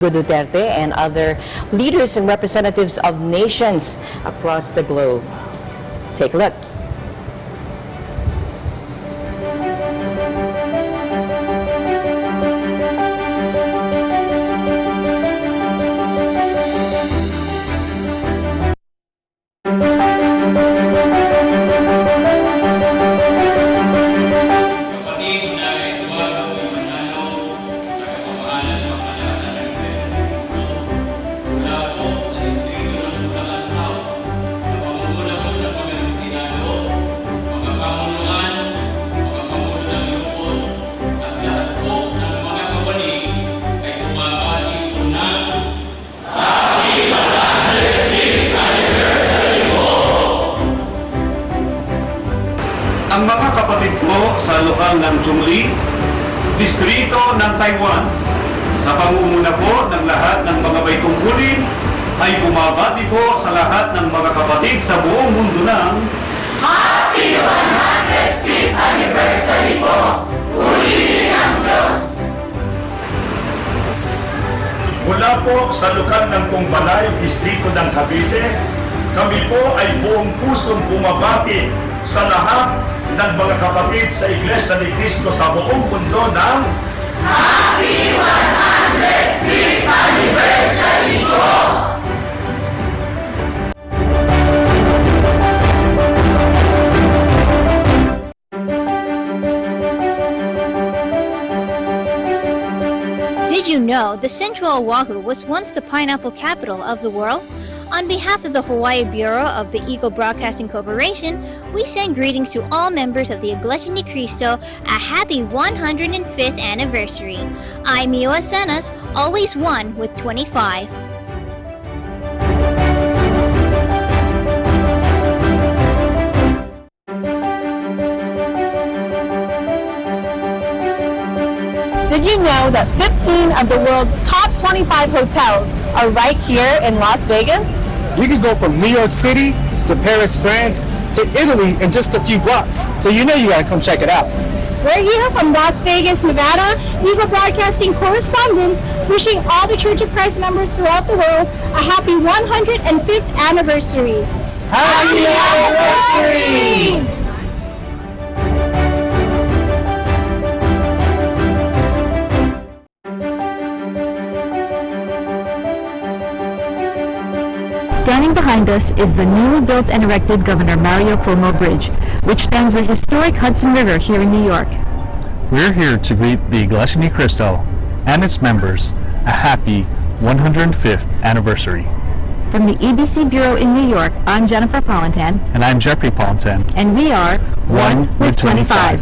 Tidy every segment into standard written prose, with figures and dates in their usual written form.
Duterte and other leaders and representatives of nations across the globe. Take a look. Ang mga kapatid ko sa lokal ng Chungli, distrito ng Taiwan, sa pangunguna po ng lahat ng mga may tungkulin, ay bumabati po sa lahat ng mga kapatid sa buong mundo ng Happy 105th Anniversary po! Purihin ang Diyos! Mula po sa lokal ng Tungbalay, distrito ng Cavite, kami po ay buong pusong bumabati sa lahat ng mga kapatid sa Iglesia ni Cristo sa buong mundo ng Happy 105th Anniversary po! Did you know the Central Oahu was once the pineapple capital of the world? On behalf of the Hawaii Bureau of the Eagle Broadcasting Corporation, we send greetings to all members of the Iglesia ni Cristo a happy 105th anniversary. I'm Mio Asenas, always one with 25. Did you know that 15 of the world's top 25 hotels are right here in Las Vegas? You can go from New York City to Paris, France, to Italy in just a few blocks. So you know you gotta come check it out. We're here from Las Vegas, Nevada, Eagle Broadcasting correspondents, wishing all the Church of Christ members throughout the world a happy 105th anniversary. Happy anniversary! Standing behind us is the newly built and erected Governor Mario Cuomo Bridge, which spans the historic Hudson River here in New York. We're here to greet the Iglesia ni Cristo and its members a happy 105th anniversary. From the EBC Bureau in New York, I'm Jennifer Polentan. And I'm Jeffrey Polentan. And we are One with 25.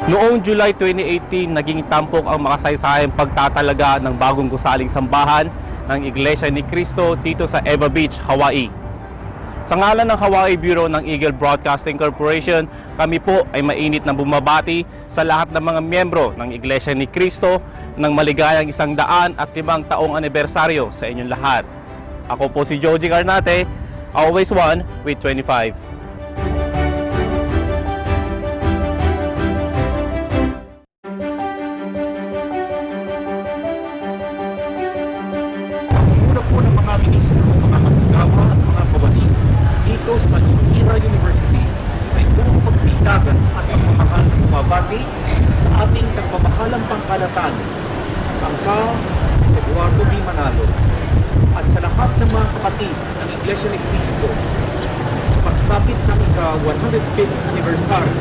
Noong July 2018, naging tampok ang makasaysayang pagtatalaga ng bagong gusaling sambahan ng Iglesia ni Cristo dito sa Eva Beach, Hawaii. Sa ngalan ng Hawaii Bureau ng Eagle Broadcasting Corporation, kami po ay mainit na bumabati sa lahat ng mga miyembro ng Iglesia ni Cristo ng maligayang 105 taong anibersaryo sa inyong lahat. Ako po si Joji Carnate, always one with 25. Sa Ira University ay buong pagpitagan at pagmamahal ng bumabati sa ating nagmamahalang pangkalatan, ang Eduardo D. Manalo, at sa lahat ng mga kapatid ng Iglesia ni Cristo sa pagsapit ng ika-105th anniversary.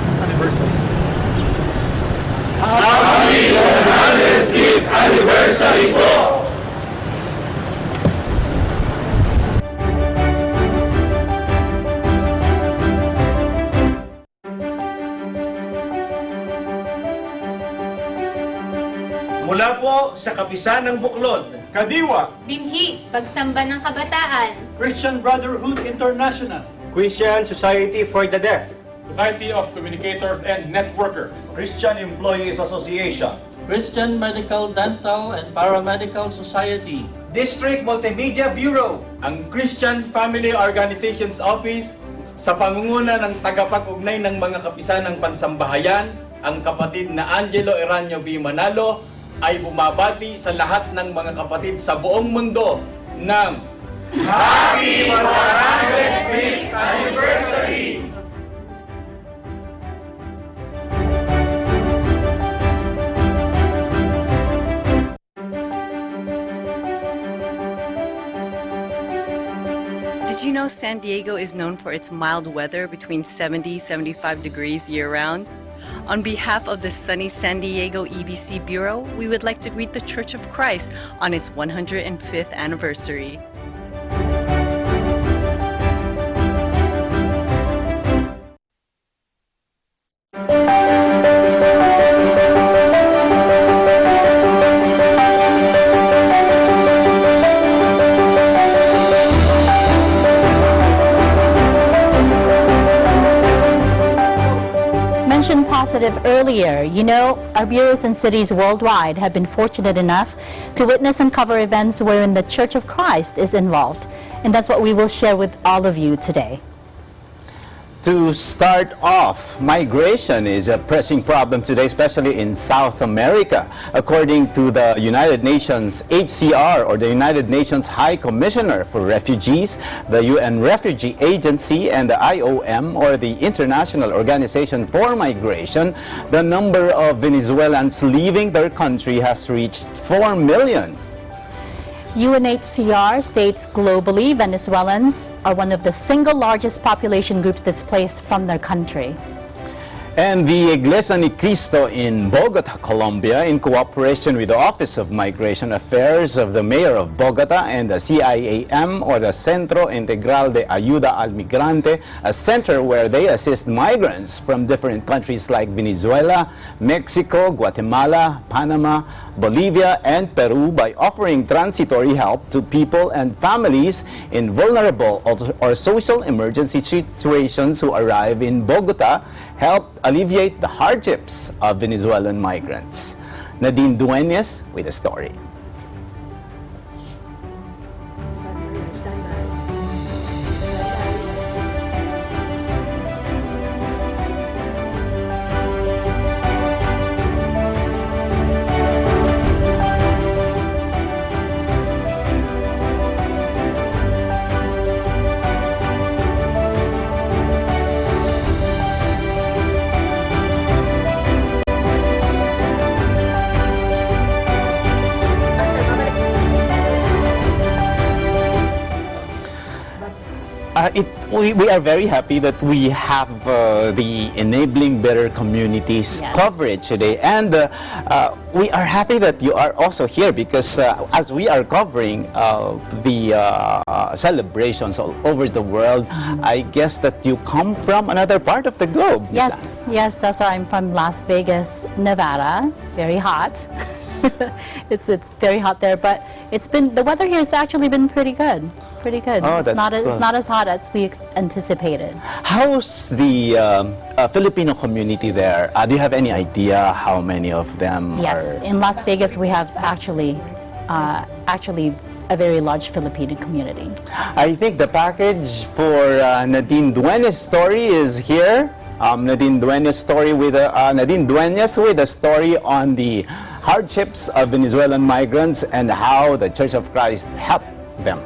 Happy 105th Anniversary po! Mula po sa Kapisan ng Buklod, Kadiwa, Binhi, Pagsamba ng Kabataan, Christian Brotherhood International, Christian Society for the Deaf, Society of Communicators and Networkers, Christian Employees Association, Christian Medical, Dental and Paramedical Society, District Multimedia Bureau, ang Christian Family Organizations Office sa pangunguna ng tagapag-ugnay ng mga kapisan ng pansambahayan, ang kapatid na Angelo Eranio V. Manalo, ay bumabati sa lahat ng mga kapatid sa buong mundo ng Happy 105th Anniversary! Did you know San Diego is known for its mild weather between 70-75 degrees year-round? On behalf of the sunny San Diego EBC Bureau, we would like to greet the Church of Christ on its 105th anniversary. Mentioned positive earlier, you know, our bureaus and cities worldwide have been fortunate enough to witness and cover events wherein the Church of Christ is involved. And that's what we will share with all of you today. To start off, migration is a pressing problem today, especially in South America. According to the United Nations HCR, or the United Nations High Commissioner for Refugees, the UN Refugee Agency, and the IOM, or the International Organization for Migration, the number of Venezuelans leaving their country has reached 4 million. UNHCR states globally Venezuelans are one of the single largest population groups displaced from their country. And the Iglesia ni Cristo in Bogota, Colombia, in cooperation with the Office of Migration Affairs of the Mayor of Bogota and the CIAM, or the Centro Integral de Ayuda al Migrante, a center where they assist migrants from different countries like Venezuela, Mexico, Guatemala, Panama, Bolivia, and Peru, by offering transitory help to people and families in vulnerable or social emergency situations who arrive in Bogota, help alleviate the hardships of Venezuelan migrants. Nadine Dueñas with the story. We are very happy that we have the Enabling Better Communities coverage today, and we are happy that you are also here because as we are covering the celebrations all over the world, I guess that you come from another part of the globe. Yes, yes, that's why I'm from Las Vegas, Nevada. Very hot. It's very hot there, but the weather here has actually been pretty good. Pretty good. Oh, it's not as hot as we anticipated. How's the Filipino community there? Do you have any idea how many of them Yes, are? in Las Vegas we have actually a very large Filipino community. I think the package for Nadine Dueñas' story is here. Nadine Dueñas' with a story on the hardships of Venezuelan migrants and how the Church of Christ helped them.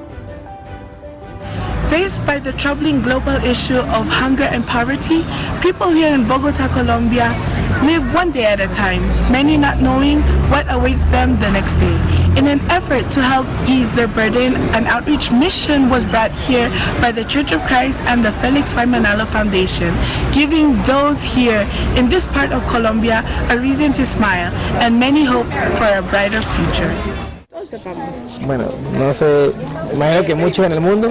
Faced by the troubling global issue of hunger and poverty, people here in Bogota, Colombia live one day at a time, many not knowing what awaits them the next day. In an effort to help ease their burden, an outreach mission was brought here by the Church of Christ and the Felix Y. Manalo Foundation, giving those here in this part of Colombia a reason to smile and many hope for a brighter future. Bueno, no sé, imagino que muchos en el mundo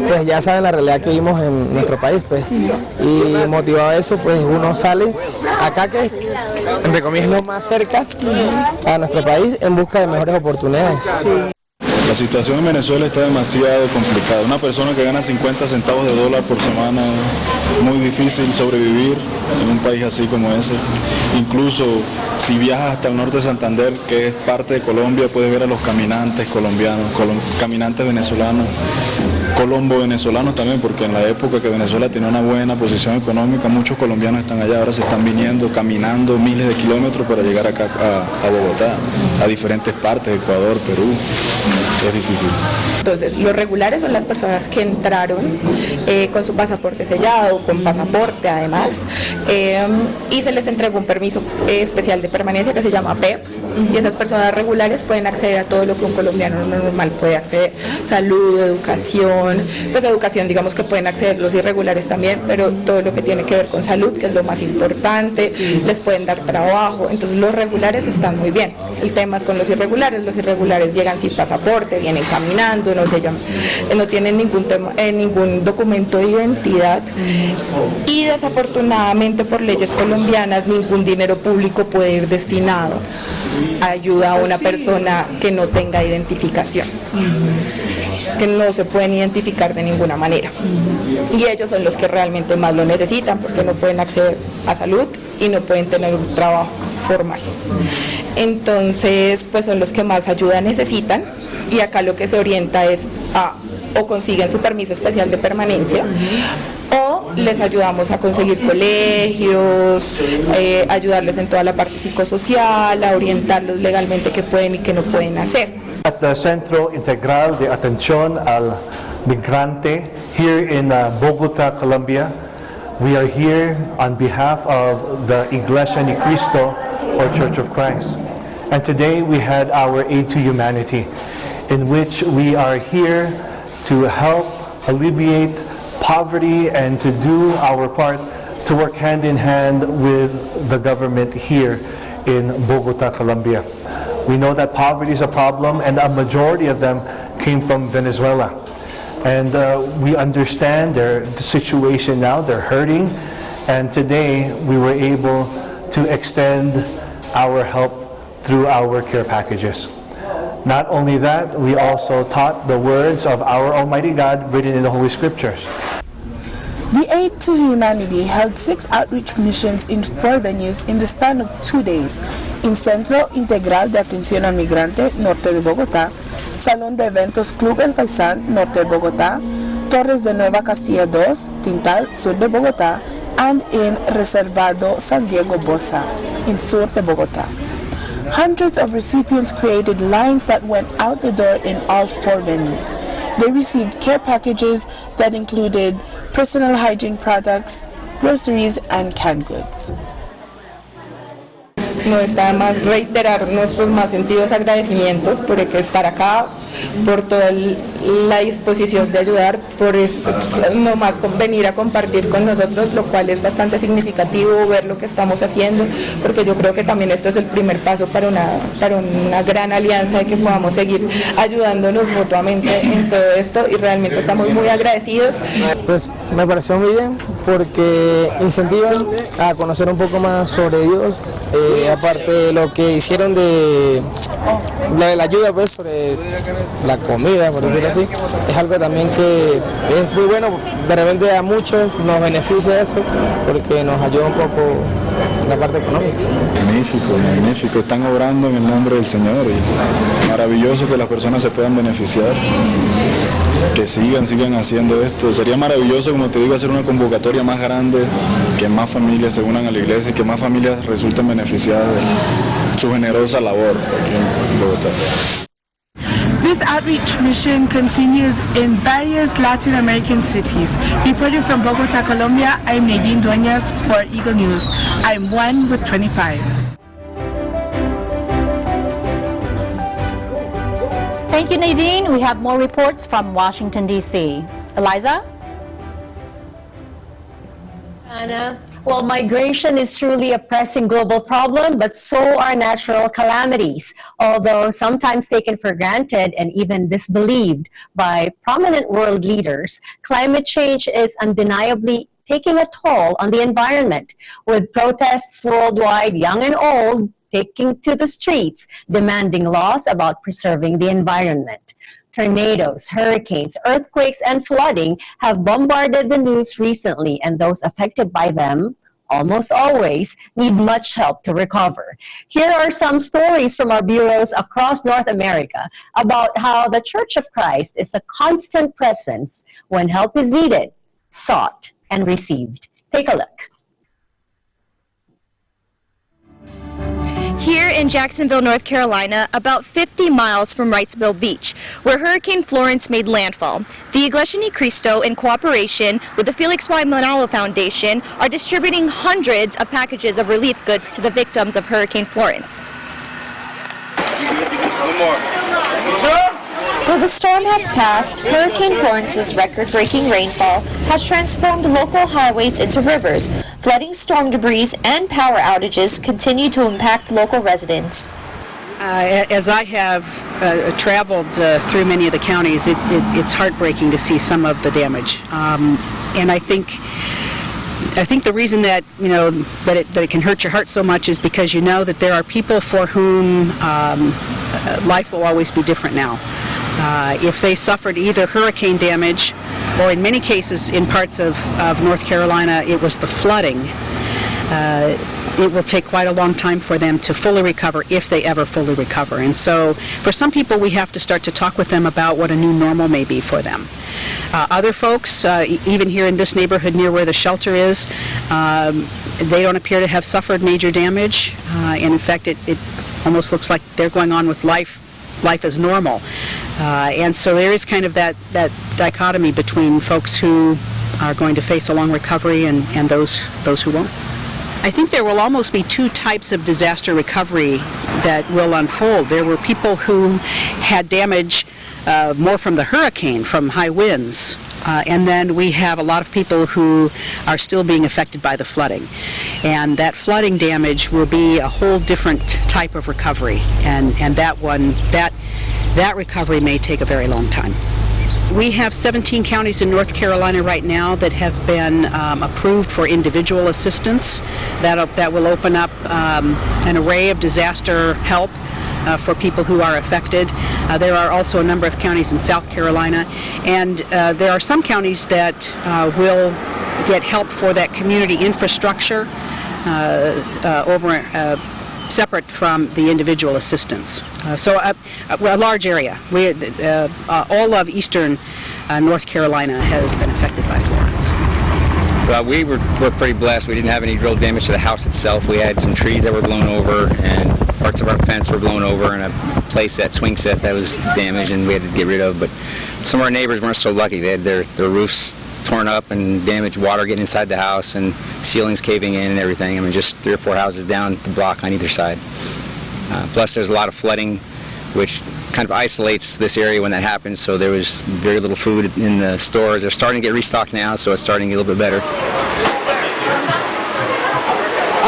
pues ya saben la realidad que vivimos en nuestro país, pues, y motivado a eso pues uno sale acá, que entre comillas lo más cerca a nuestro país, en busca de mejores oportunidades. La situación en Venezuela está demasiado complicada. Una persona que gana 50 centavos de dólar por semana, muy difícil sobrevivir en un país así como ese. Incluso si viajas hasta el norte de Santander, que es parte de Colombia, puedes ver a los caminantes colombianos, caminantes venezolanos colombo-venezolanos también, porque en la época que Venezuela tenía una buena posición económica, muchos colombianos están allá, ahora se están viniendo, caminando miles de kilómetros para llegar acá a Bogotá, a diferentes partes, Ecuador, Perú, es difícil. Entonces, los regulares son las personas que entraron con su pasaporte sellado, con pasaporte además, y se les entregó un permiso especial de permanencia que se llama PEP, y esas personas regulares pueden acceder a todo lo que un colombiano normal puede acceder, salud, educación, pues educación digamos que pueden acceder los irregulares también, pero todo lo que tiene que ver con salud, que es lo más importante, les pueden dar trabajo, entonces los regulares están muy bien. El tema es con los irregulares llegan sin pasaporte, vienen caminando, no tienen ningún documento de identidad y desafortunadamente por leyes colombianas ningún dinero público puede ir destinado a ayuda a una persona que no tenga identificación, que no se pueden identificar de ninguna manera, y ellos son los que realmente más lo necesitan porque no pueden acceder a salud y no pueden tener un trabajo formal. Entonces, pues son los que más ayuda necesitan, y acá lo que se orienta es a o consiguen su permiso especial de permanencia, o les ayudamos a conseguir colegios, ayudarles en toda la parte psicosocial, a orientarlos legalmente qué pueden y qué no pueden hacer. At the Centro Integral de Atención al Migrante here in Bogotá, Colombia, we are here on behalf of the Iglesia Ni Cristo, or Church of Christ. And today we had our Aid to Humanity, in which we are here to help alleviate poverty and to do our part to work hand in hand with the government here in Bogotá, Colombia. We know that poverty is a problem, and a majority of them came from Venezuela. And we understand their situation now, they're hurting, and today we were able to extend our help through our care packages. Not only that, we also taught the words of our Almighty God written in the Holy Scriptures. The Aid to Humanity held 6 outreach missions in 4 venues in the span of 2 days, in Centro Integral de Atención al Migrante, norte de Bogotá, Salón de Eventos Club El Faisán, norte de Bogotá, Torres de Nueva Castilla 2, Tintal, sur de Bogotá, and in Reservado San Diego Bosa, in sur de Bogotá. Hundreds of recipients created lines that went out the door in all 4 venues. They received care packages that included personal hygiene products, groceries, and canned goods. No está de más reiterar nuestros más sentidos agradecimientos por estar acá, por toda la disposición de ayudar, por no más venir a compartir con nosotros, lo cual es bastante significativo ver lo que estamos haciendo, porque yo creo que también esto es el primer paso para una gran alianza de que podamos seguir ayudándonos mutuamente en todo esto, y realmente estamos muy agradecidos. Pues me pareció muy bien porque incentivan a conocer un poco más sobre Dios, aparte de lo que hicieron de la ayuda, pues sobre la comida, por decirlo así, es algo también que es muy bueno, de repente a muchos nos beneficia eso porque nos ayuda un poco en la parte económica. Magnífico, magnífico, están obrando en el nombre del Señor y maravilloso que las personas se puedan beneficiar, que sigan haciendo esto. Sería maravilloso, como te digo, hacer una convocatoria más grande, que más familias se unan a la iglesia y que más familias resulten beneficiadas de su generosa labor aquí en Bogotá. This outreach mission continues in various Latin American cities. Reporting from Bogotá, Colombia, I'm Nadine Dueñas for Eagle News. I'm 1 with 25. Thank you, Nadine. We have more reports from Washington, D.C. Eliza? Anna, well, migration is truly a pressing global problem, but so are natural calamities. Although sometimes taken for granted and even disbelieved by prominent world leaders, climate change is undeniably taking a toll on the environment, with protests worldwide, young and old, taking to the streets, demanding laws about preserving the environment. Tornadoes, hurricanes, earthquakes, and flooding have bombarded the news recently, and those affected by them almost always need much help to recover. Here are some stories from our bureaus across North America about how the Church of Christ is a constant presence when help is needed, sought, and received. Take a look. Here in Jacksonville, North Carolina, about 50 miles from Wrightsville Beach, where Hurricane Florence made landfall, the Iglesia Ni Cristo, in cooperation with the Felix Y. Manalo Foundation, are distributing hundreds of packages of relief goods to the victims of Hurricane Florence. Though the storm has passed, Hurricane Florence's record-breaking rainfall has transformed local highways into rivers. Flooding, storm debris, and power outages continue to impact local residents. As I have traveled through many of the counties, it's heartbreaking to see some of the damage. And I think the reason that that it can hurt your heart so much is because you know that there are people for whom life will always be different now. If they suffered either hurricane damage, or in many cases in parts of North Carolina it was the flooding, it will take quite a long time for them to fully recover, if they ever fully recover. And so for some people we have to start to talk with them about what a new normal may be for them. Other folks, even here in this neighborhood near where the shelter is, they don't appear to have suffered major damage, and in fact it almost looks like they're going on with life as normal. And so there is kind of that dichotomy between folks who are going to face a long recovery and those who won't. I think there will almost be two types of disaster recovery that will unfold. There were people who had damage more from the hurricane, from high winds, and then we have a lot of people who are still being affected by the flooding. And that flooding damage will be a whole different type of recovery, and that recovery may take a very long time. We have 17 counties in North Carolina right now that have been approved for individual assistance. That will open up an array of disaster help for people who are affected. There are also a number of counties in South Carolina, and there are some counties that will get help for that community infrastructure separate from the individual assistance. So a large area. All of eastern North Carolina has been affected by Florence. Well, we're pretty blessed. We didn't have any real damage to the house itself. We had some trees that were blown over, and parts of our fence were blown over, and a place, that swing set, that was damaged and we had to get rid of. But some of our neighbors weren't so lucky. They had their roofs torn up and damaged, water getting inside the house and ceilings caving in and everything. I mean, just 3 or 4 houses down the block on either side. Plus there's a lot of flooding, which kind of isolates this area when that happens, so there was very little food in the stores. They're starting to get restocked now, so it's starting to get a little bit better.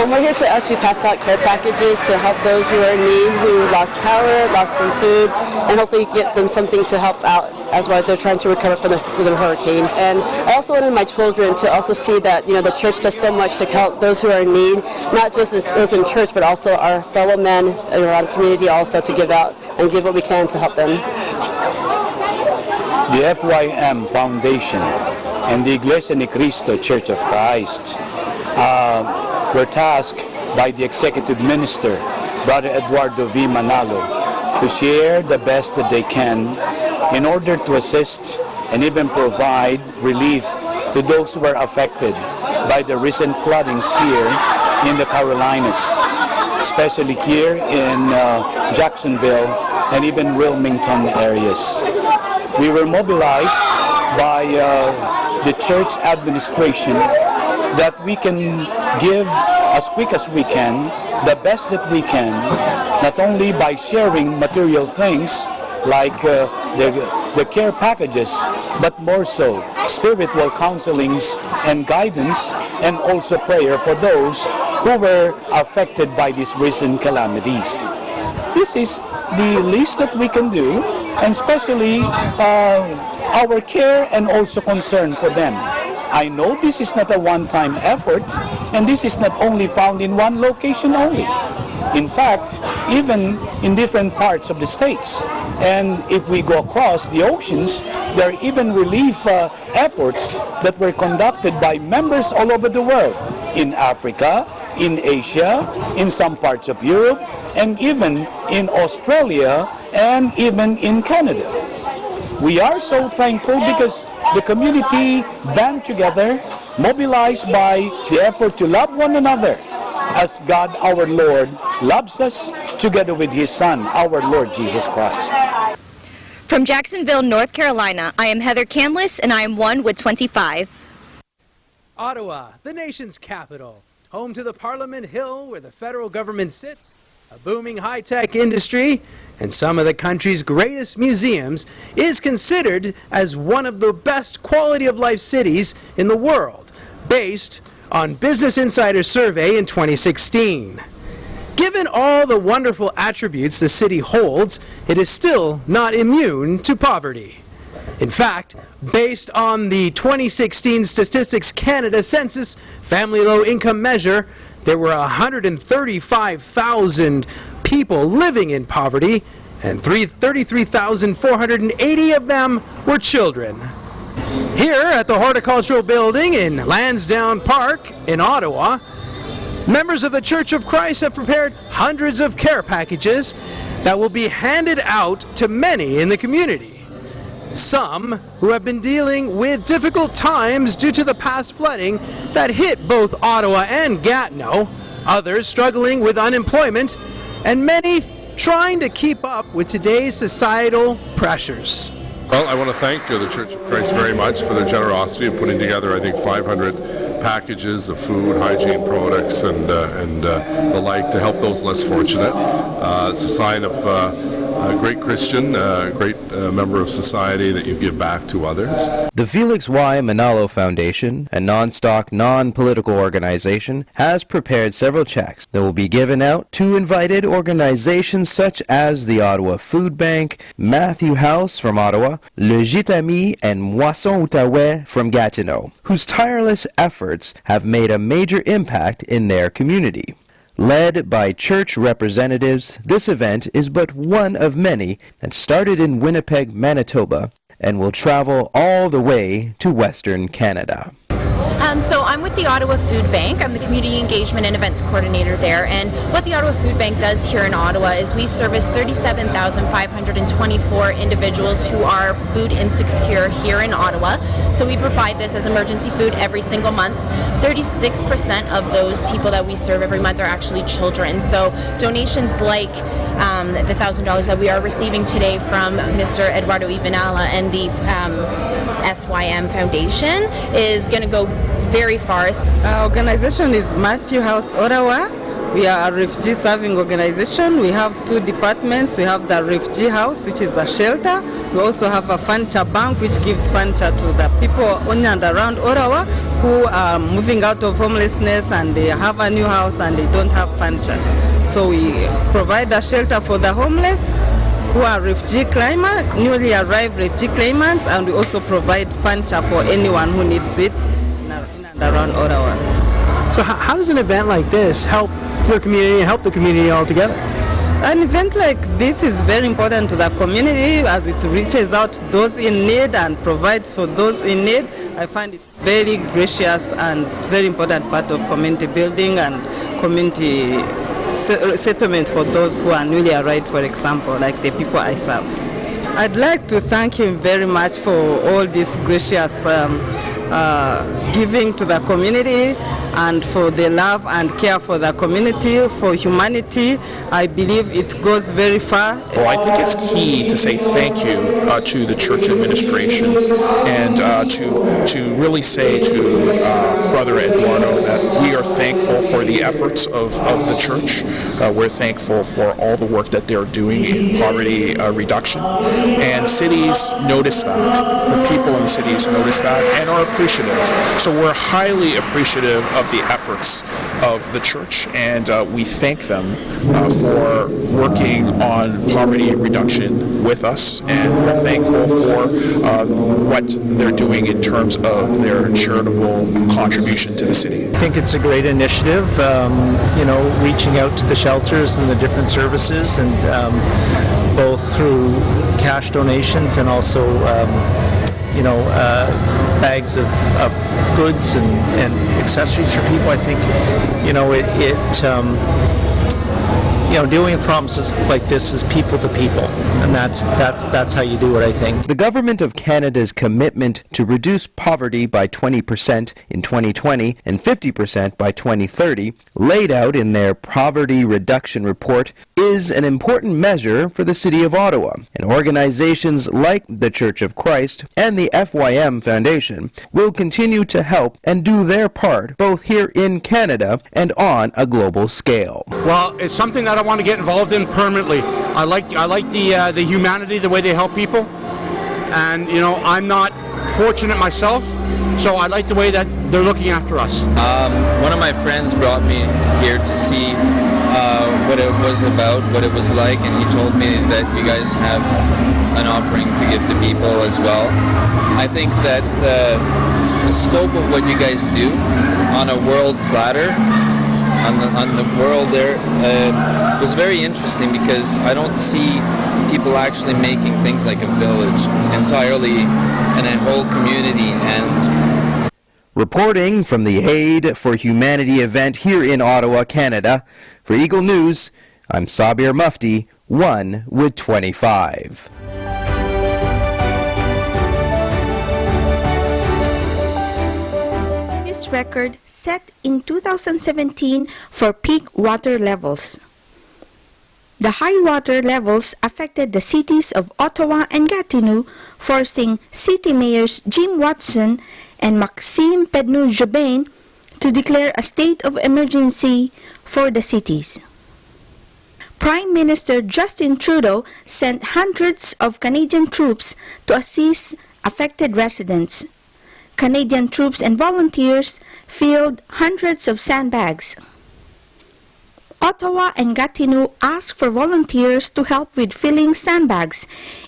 We're here to actually pass out care packages to help those who are in need, who lost power, lost some food, and hopefully get them something to help out as well as they're trying to recover from the hurricane. And I also wanted my children to also see that the church does so much to help those who are in need, not just those in church, but also our fellow men around the community also to give out and give what we can to help them. The FYM Foundation and the Iglesia Ni Cristo Church of Christ were tasked by the Executive Minister, Brother Eduardo V. Manalo, to share the best that they can in order to assist and even provide relief to those who were affected by the recent floodings here in the Carolinas, especially here in Jacksonville and even Wilmington areas. We were mobilized by the church administration that we can give as quick as we can, the best that we can, not only by sharing material things like the care packages, but more so spiritual counselings and guidance, and also prayer for those who were affected by these recent calamities. This is the least that we can do, and especially our care and also concern for them. I know this is not a one-time effort, and this is not only found in one location only. In fact, even in different parts of the states, And if we go across the oceans, there are even relief efforts that were conducted by members all over the world, in Africa, in Asia, in some parts of Europe, and even in Australia, and even in Canada. We are so thankful because the community band together, mobilized by the effort to love one another as God our Lord loves us, together with His Son, our Lord Jesus Christ. From Jacksonville, North Carolina, I am Heather Canlis, and I am one with 25. Ottawa, the nation's capital, home to the Parliament Hill where the federal government sits, a booming high-tech industry, and some of the country's greatest museums, is considered as one of the best quality of life cities in the world, based on Business Insider's survey in 2016. Given all the wonderful attributes the city holds, it is still not immune to poverty. In fact, based on the 2016 Statistics Canada Census Family Low Income Measure, there were 135,000 people living in poverty, and 33,480 of them were children. Here at the Horticultural Building in Lansdowne Park in Ottawa, members of the Church of Christ have prepared hundreds of care packages that will be handed out to many in the community. Some who have been dealing with difficult times due to the past flooding that hit both Ottawa and Gatineau, others struggling with unemployment, and many trying to keep up with today's societal pressures. Well, I want to thank the Church of Christ very much for their generosity of putting together, I think, 500 packages of food, hygiene products, and the like to help those less fortunate. It's a sign of a great Christian, a great member of society that you give back to others. The Felix Y. Manalo Foundation, a non-stock, non-political organization, has prepared several checks that will be given out to invited organizations such as the Ottawa Food Bank, Matthew House from Ottawa, Le Gitami, and Moisson Outaouais from Gatineau, whose tireless efforts have made a major impact in their community. Led by church representatives, this event is but one of many that started in Winnipeg, Manitoba, and will travel all the way to Western Canada. So I'm with the Ottawa Food Bank. I'm the Community Engagement and Events Coordinator there. And what the Ottawa Food Bank does here in Ottawa is we service 37,524 individuals who are food insecure here in Ottawa. So we provide this as emergency food every single month. 36% of those people that we serve every month are actually children. So donations like the $1,000 that we are receiving today from Mr. Eduardo Ivanala and the FYM Foundation is going to go very far. Our organization is Matthew House, Ottawa. We are a refugee serving organization. We have two departments. We have the refugee house, which is a shelter. We also have a furniture bank, which gives furniture to the people on and around Ottawa who are moving out of homelessness and they have a new house and they don't have furniture. So we provide a shelter for the homeless who are refugee claimants, newly arrived refugee claimants, and we also provide furniture for anyone who needs it in and around Ottawa. So how does an event like this help your community and help the community altogether? An event like this is very important to the community as it reaches out to those in need and provides for those in need. I find it very gracious and very important part of community building and community settlement for those who are newly arrived, for example, like the people I serve. I'd like to thank him very much for all this gracious giving to the community and for the love and care for the community, for humanity. I believe it goes very far. Well, I think it's key to say thank you to the church administration and to really say to Brother Eduardo that we are thankful for the efforts of the church. We're thankful for all the work that they're doing in poverty reduction. And cities notice that. The people in the cities notice that and are appreciative. So we're highly appreciative of the efforts of the church, and we thank them for working on poverty reduction with us, and we're thankful for what they're doing in terms of their charitable contribution to the city. I think it's a great initiative, reaching out to the shelters and the different services, and both through cash donations and also bags of goods and accessories for people. I think dealing with problems like this is people to people, and that's how you do it, I think. The Government of Canada's commitment to reduce poverty by 20% in 2020 and 50% by 2030, laid out in their Poverty Reduction Report, is an important measure for the City of Ottawa, and organizations like the Church of Christ and the FYM Foundation will continue to help and do their part both here in Canada and on a global scale. Well, it's something that I want to get involved in permanently. I like the humanity, the way they help people, and I'm not fortunate myself, so I like the way that they're looking after us. One of my friends brought me here to see what it was about, what it was like, and he told me that you guys have an offering to give to people as well. I think that the scope of what you guys do on a world platter, on the world there, was very interesting, because I don't see people actually making things like a village entirely and a whole community. And reporting from the Aid for Humanity event here in Ottawa, Canada, for Eagle News, I'm Sabir Mufti, 1 with 25. Record set in 2017 for peak water levels. The high water levels affected the cities of Ottawa and Gatineau, forcing city mayors Jim Watson and Maxime Pedneau-Jobin to declare a state of emergency for the cities. Prime Minister Justin Trudeau sent hundreds of Canadian troops to assist affected residents. Canadian troops and volunteers filled hundreds of sandbags. Ottawa and Gatineau asked for volunteers to help with filling sandbags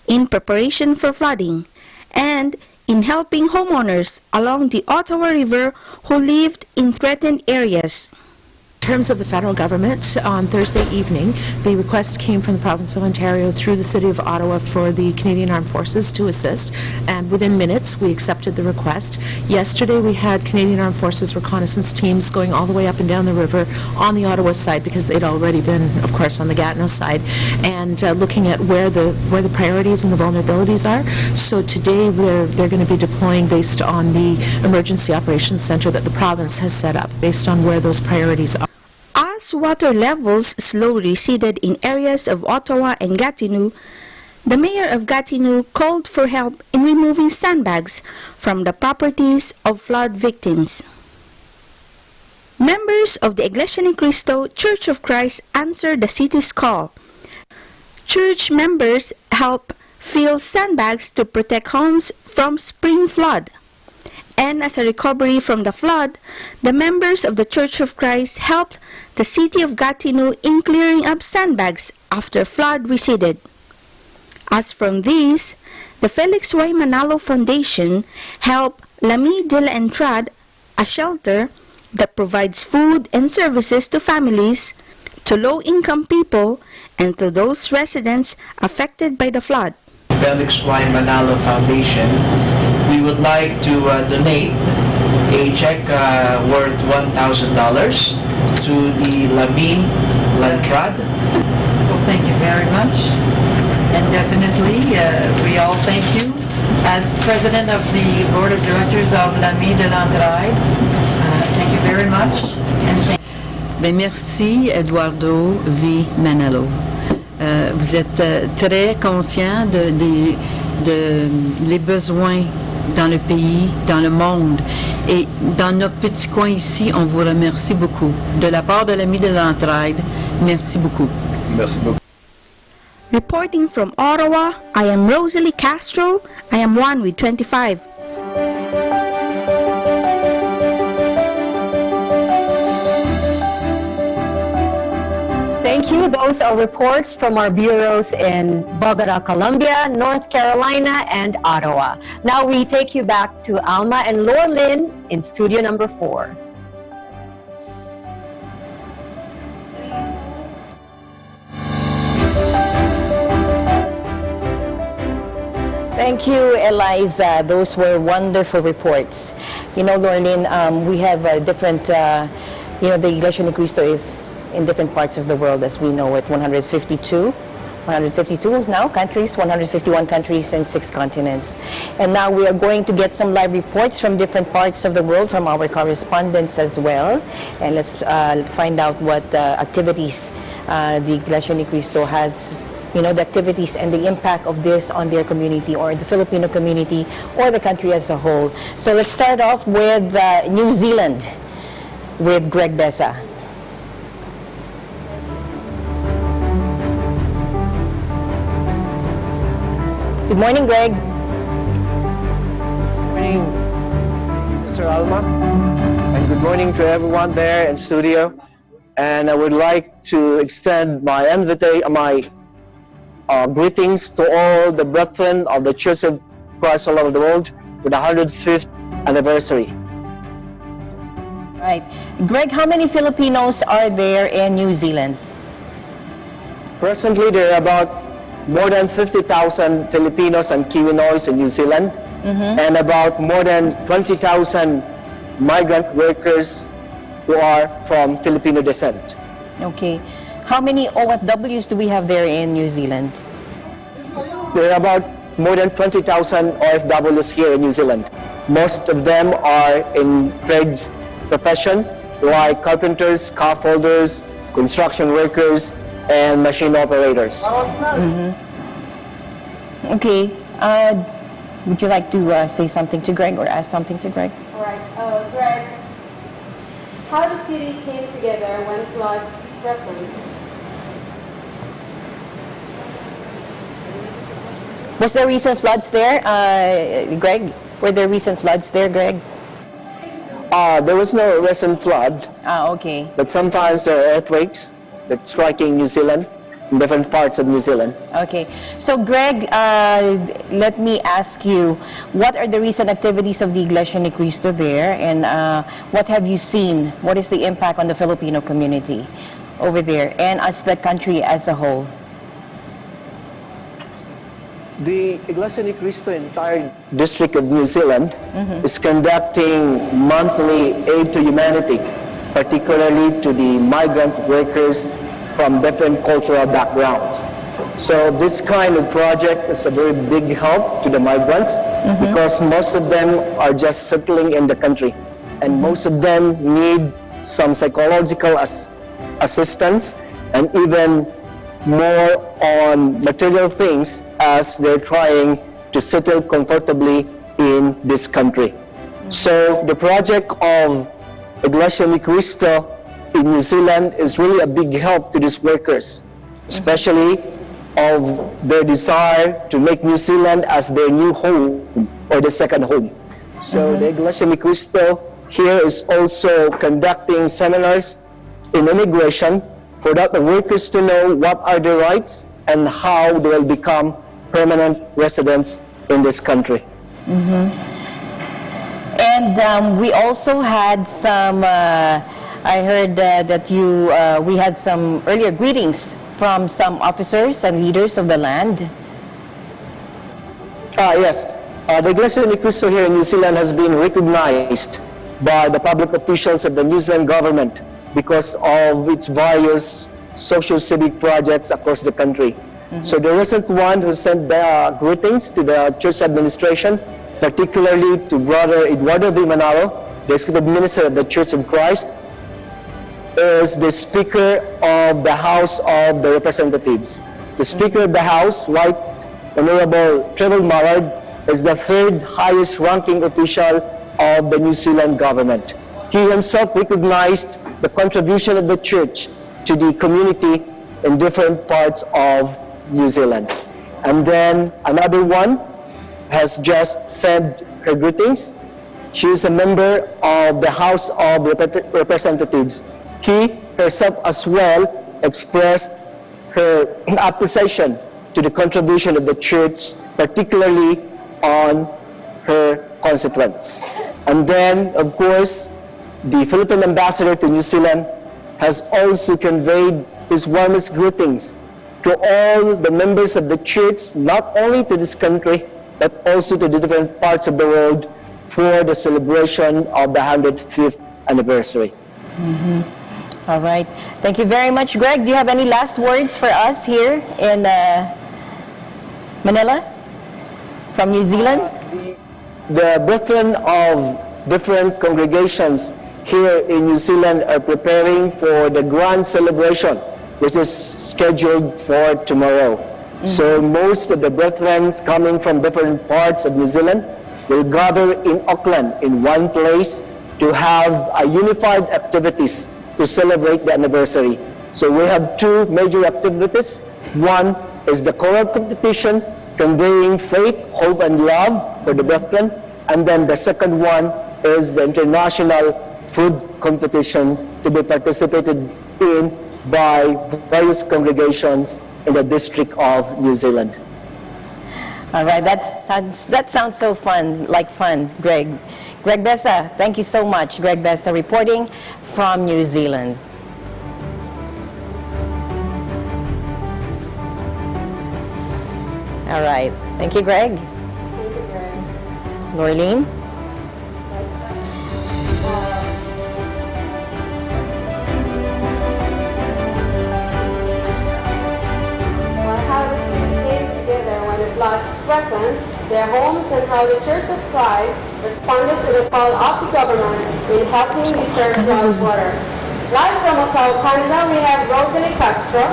in preparation for flooding and in helping homeowners along the Ottawa River who lived in threatened areas. In terms of the federal government, on Thursday evening, the request came from the province of Ontario through the City of Ottawa for the Canadian Armed Forces to assist, and within minutes we accepted the request. Yesterday we had Canadian Armed Forces reconnaissance teams going all the way up and down the river on the Ottawa side, because they'd already been, of course, on the Gatineau side, and looking at where the priorities and the vulnerabilities are. So today they're going to be deploying based on the Emergency Operations Center that the province has set up, based on where those priorities are. As water levels slowly receded in areas of Ottawa and Gatineau, the mayor of Gatineau called for help in removing sandbags from the properties of flood victims. Members of the Iglesia ni Cristo Church of Christ answered the city's call. Church members helped fill sandbags to protect homes from spring flood. And as a recovery from the flood, the members of the Church of Christ helped the city of Gatineau in clearing up sandbags after flood receded. As from these, the Felix Y. Manalo Foundation helped L'Ami de la Entrada, a shelter that provides food and services to families, to low-income people, and to those residents affected by the flood. Felix Y. Manalo Foundation, we would like to donate a check worth $1,000 to the L'Ami de la Entrada. Well, thank you very much, and definitely we all thank you. As president of the board of directors of L'Ami de l'Entrada, thank you very much. And merci, Eduardo V. Manalo. Vous êtes très conscient les besoins dans le pays, dans le monde. Et dans notre petit coin ici, on vous remercie beaucoup. De la part de l'Ami de l'Entraide, merci beaucoup. Merci beaucoup. Reporting from Ottawa, I am Rosalie Castro. I am 1 with 25. Thank you. Those are reports from our bureaus in Bogota, Colombia, North Carolina, and Ottawa. Now we take you back to Alma and Lorlyn in studio number 4. Thank you, Eliza. Those were wonderful reports. You know, Lorlene, we have different, the Iglesia Ni Cristo is in different parts of the world as we know it, 152 now countries, 151 countries and 6 continents. And now we are going to get some live reports from different parts of the world from our correspondents as well. And let's find out what activities the Iglesia Ni Cristo has, the activities and the impact of this on their community or the Filipino community or the country as a whole. So let's start off with New Zealand with Greg Besa. Good morning, Greg. Good morning, Sister Alma, and good morning to everyone there in studio. And I would like to extend my greetings to all the brethren of the Church of Christ all over the world with the 105th anniversary. Right. Greg, how many Filipinos are there in New Zealand? Presently, there are about more than 50,000 Filipinos and Kiwinois in New Zealand, and about more than 20,000 migrant workers who are from Filipino descent. Okay. How many OFWs do we have there in New Zealand? There are about more than 20,000 OFWs here in New Zealand. Most of them are in trades profession like carpenters, scaffolders, construction workers, and machine operators. Okay. Would you like to say something to Greg or ask something to Greg? All right. Greg, how the city came together when floods threatened? Was there recent floods there, Greg? Were there recent floods there, Greg? There was no recent flood. Okay. But sometimes there are earthquakes that's striking New Zealand, in different parts of New Zealand. Okay. So, Greg, let me ask you, what are the recent activities of the Iglesia Ni Cristo there, and what have you seen? What is the impact on the Filipino community over there, and as the country as a whole? The Iglesia Ni Cristo entire district of New Zealand is conducting monthly aid to humanity, particularly to the migrant workers from different cultural backgrounds. So this kind of project is a very big help to the migrants because most of them are just settling in the country, and most of them need some psychological assistance and even more on material things as they're trying to settle comfortably in this country. So the project of Iglesia Ni Cristo in New Zealand is really a big help to these workers, especially of their desire to make New Zealand as their new home or the second home. So the Iglesia Ni Cristo here is also conducting seminars in immigration for that the workers to know what are their rights and how they will become permanent residents in this country. And we also had some, I heard that we had some earlier greetings from some officers and leaders of the land. Yes. The Iglesia Ni Cristo here in New Zealand has been recognized by the public officials of the New Zealand government because of its various social civic projects across the country. So the recent one who sent the greetings to the church administration, particularly to Brother Eduardo V. Manalo, the Executive Minister of the Church of Christ, is the Speaker of the House of the Representatives. The Speaker of the House, Right Honorable Trevor Mallard, is the third highest ranking official of the New Zealand government. He himself recognized the contribution of the church to the community in different parts of New Zealand. And then another one has just sent her greetings. She is a member of the House of Representatives. He herself as well expressed her appreciation to the contribution of the church, particularly on her constituents. And then, of course, the Philippine ambassador to New Zealand has also conveyed his warmest greetings to all the members of the church, not only to this country, but also to the different parts of the world for the celebration of the 105th anniversary. All right. Thank you very much, Greg. Do you have any last words for us here in Manila from New Zealand? The brethren of different congregations here in New Zealand are preparing for the grand celebration, which is scheduled for tomorrow. So most of the brethren coming from different parts of New Zealand will gather in Auckland in one place to have a unified activities to celebrate the anniversary. So we have two major activities. One is the choral competition, conveying faith, hope, and love for the brethren. And then the second one is the international food competition to be participated in by various congregations in the District of New Zealand. All right, that sounds so fun, Greg. Greg Bessa, thank you so much. Greg Bessa reporting from New Zealand. All right, thank you, Greg. Thank you, Greg. Lorleen? How the city came together when the floods threatened their homes and how the Church of Christ responded to the call of the government in helping deter flood water. Live from Ottawa, Canada, we have Rosalie Castro.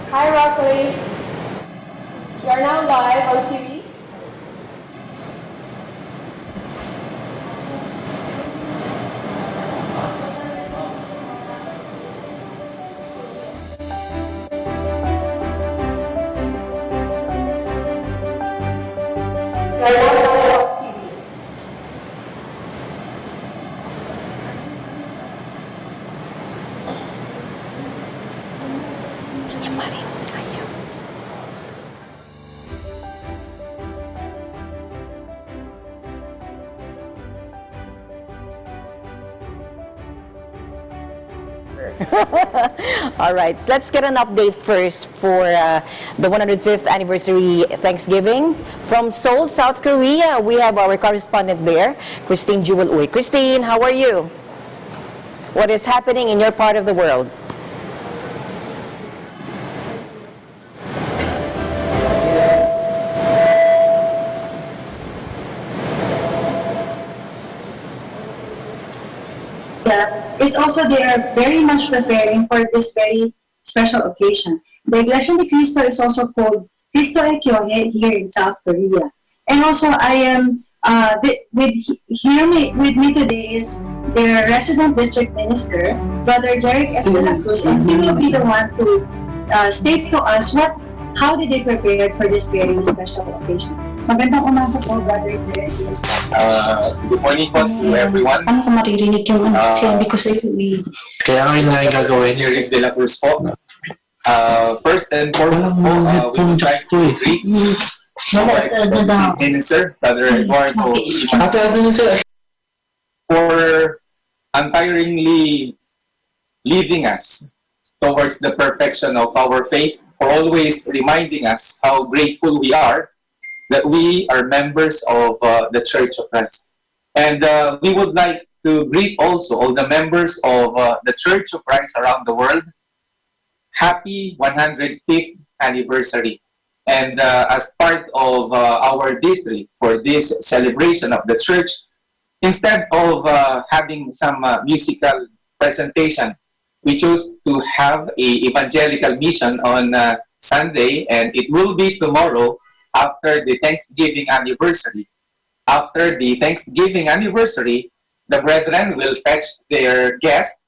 Hi, Rosalie. You are now live on TV. You are now live on TV. All right, let's get an update first for the 105th anniversary Thanksgiving. From Seoul, South Korea, we have our correspondent there, Christine Jewel Uy. Christine, how are you? What is happening in your part of the world? Is also they are very much preparing for this very special occasion. The Iglesia ni Cristo is also called Cristo e Kyohe here in South Korea. And also I am with me today is their resident district minister, Brother Jeric S. De La Cruz, and he will be the one to state to us how did they prepare for this very special occasion. Magandang umaga po, Brother Jeric. Good morning po to everyone. Ano ko maririnig yung sinabi ko sa iyo? Kaya ngayon nga yung gagawin. Jeric De La Cruz po. First and foremost po, we would like to greet our minister, Brother Eduardo, for untiringly leading us towards the perfection of our faith, for always reminding us how grateful we are that we are members of the Church of Christ. And we would like to greet also all the members of the Church of Christ around the world. Happy 105th anniversary. And as part of our district for this celebration of the church, instead of having some musical presentation, we chose to have a evangelical mission on Sunday, and it will be tomorrow after the Thanksgiving anniversary. After the Thanksgiving anniversary, the brethren will fetch their guests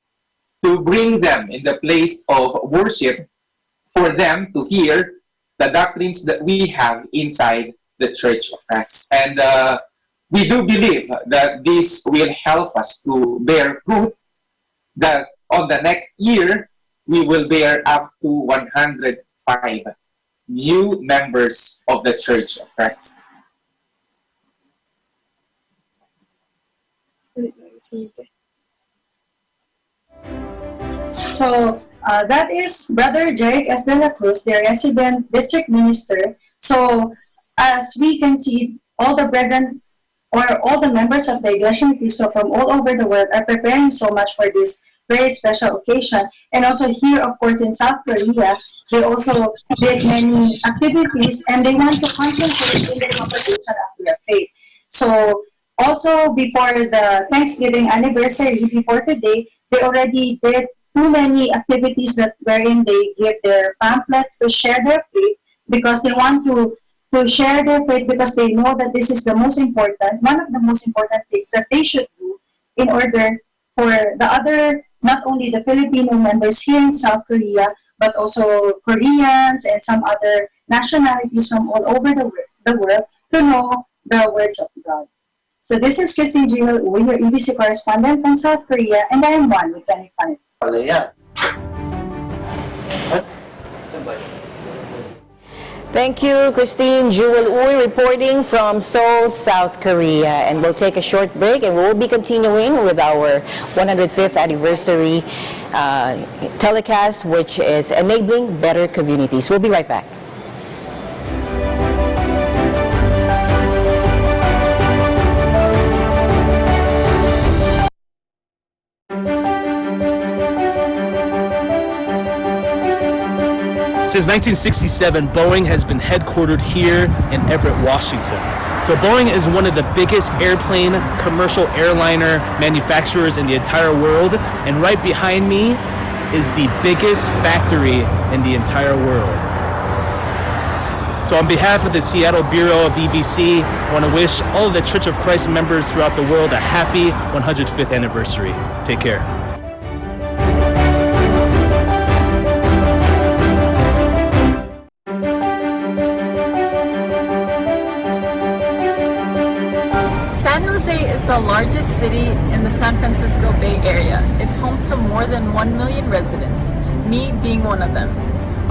to bring them in the place of worship for them to hear the doctrines that we have inside the Church of Christ. And we do believe that this will help us to bear fruit, that on the next year, we will bear up to 105 new members of the Church of Christ. So that is Brother Jeric S. De La Cruz, the resident district minister. So as we can see, all the brethren or all the members of the Iglesia ni Cristo from all over the world are preparing so much for this very special occasion. And also here, of course, in South Korea, they also did many activities and they want to concentrate in the propagation of their faith. So also before the Thanksgiving anniversary, before today, they already did too many activities that wherein they give their pamphlets to share their faith, because they want to share their faith, because they know that this is the most important, one of the most important things that they should do in order for the other, not only the Filipino members here in South Korea, but also Koreans and some other nationalities from all over the world to know the words of God. So this is Christine Jewel, your EBC correspondent from South Korea, and I am one with 25. Thank you, Christine Jewel Uy, reporting from Seoul, South Korea. And we'll take a short break and we'll be continuing with our 105th anniversary telecast, which is Enabling Better Communities. We'll be right back. Since 1967, Boeing has been headquartered here in Everett, Washington. So Boeing is one of the biggest airplane commercial airliner manufacturers in the entire world, and right behind me is the biggest factory in the entire world. So on behalf of the Seattle Bureau of EBC, I want to wish all of the Church of Christ members throughout the world a happy 105th anniversary. Take care. San Jose is the largest city in the San Francisco Bay Area. It's home to more than 1 million residents, me being one of them.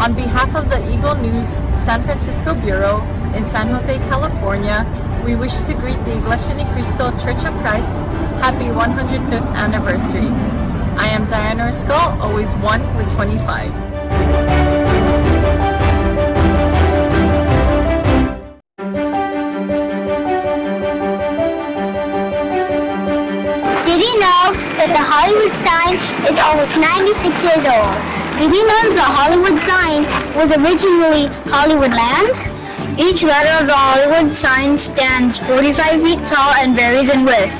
On behalf of the Eagle News San Francisco Bureau in San Jose, California, we wish to greet the Iglesia ni Cristo Church of Christ happy 105th anniversary. I am Diana Riscal, always one with 25. Did you know that the Hollywood sign is almost 96 years old? Did you know that the Hollywood sign was originally Hollywood Land? Each letter of the Hollywood sign stands 45 feet tall and varies in width.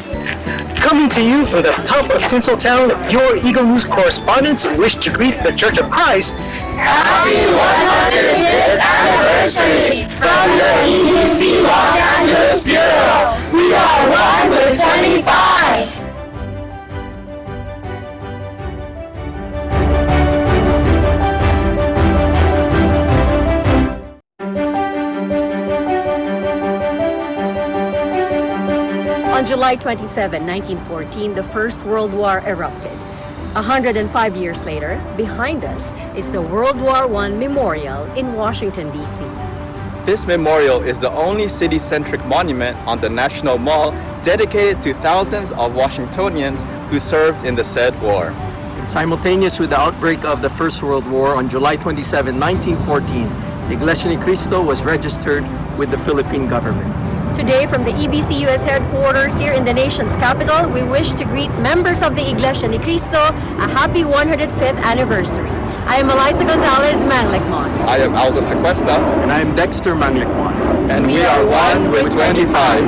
Coming to you from the top of Tinseltown, your Eagle News correspondents wish to greet the Church of Christ. Happy 105th anniversary from the EBC Los Angeles Bureau. We are one with 25. On July 27, 1914, the First World War erupted. 105 years later, behind us is the World War I Memorial in Washington, D.C. This memorial is the only city-centric monument on the National Mall dedicated to thousands of Washingtonians who served in the said war. And simultaneous with the outbreak of the First World War on July 27, 1914, the Iglesia ni Cristo was registered with the Philippine government. Today, from the EBC U.S. headquarters here in the nation's capital, we wish to greet members of the Iglesia ni Cristo a happy 105th anniversary. I am Eliza Gonzalez Manglicmon. I am Aldo Sequesta. And I am Dexter Manglicmon. And we are one with 25.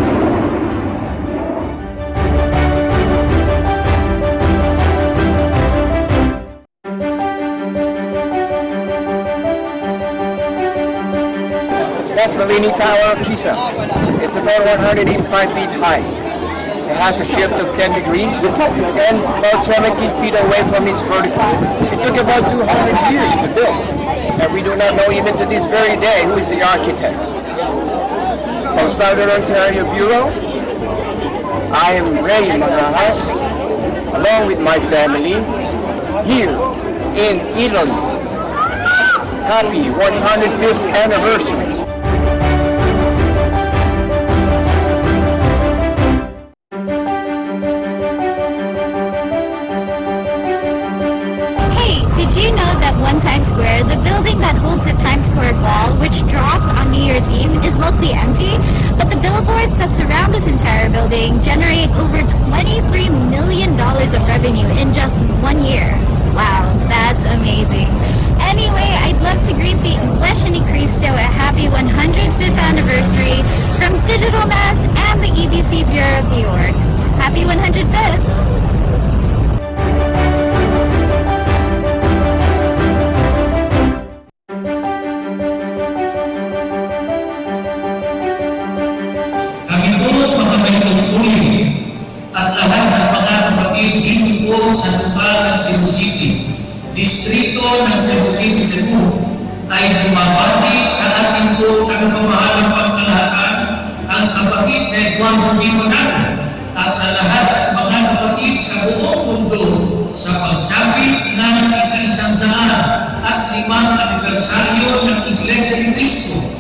That's the Leaning Tower of Pisa. It's about 185 feet high. It has a shift of 10 degrees and about 17 feet away from its vertical. It took about 200 years to build, and we do not know even to this very day who is the architect. of Southern Ontario Bureau. I am Ray Manahas, along with my family, here in Italy. Happy 105th anniversary. Hey, did you know that One Times Square, the building that holds the Times Square ball, which drops on New Year's Eve, is mostly empty? But the billboards that surround this entire building generate over $23 million of revenue in just 1 year. Wow, that's amazing. Anyway, I'd love to greet the Iglesia ni Cristo a happy 105th anniversary from Digital Mass and the EBC Bureau of New York. Happy 105th! Kami po mga may tungkulin at lahat ng mga kapatid dito po sa lugar ng Cebu City, distrito ng Cebu City, Cebu, ay bumabati sa ating po tagapamahalang pangkalahatan ang kapatid na Eduardo Manalo at sa lahat ng mga kapatid sa buong mundo sa pagsapit ng ika-105 anibersaryo ng Iglesia ni Cristo.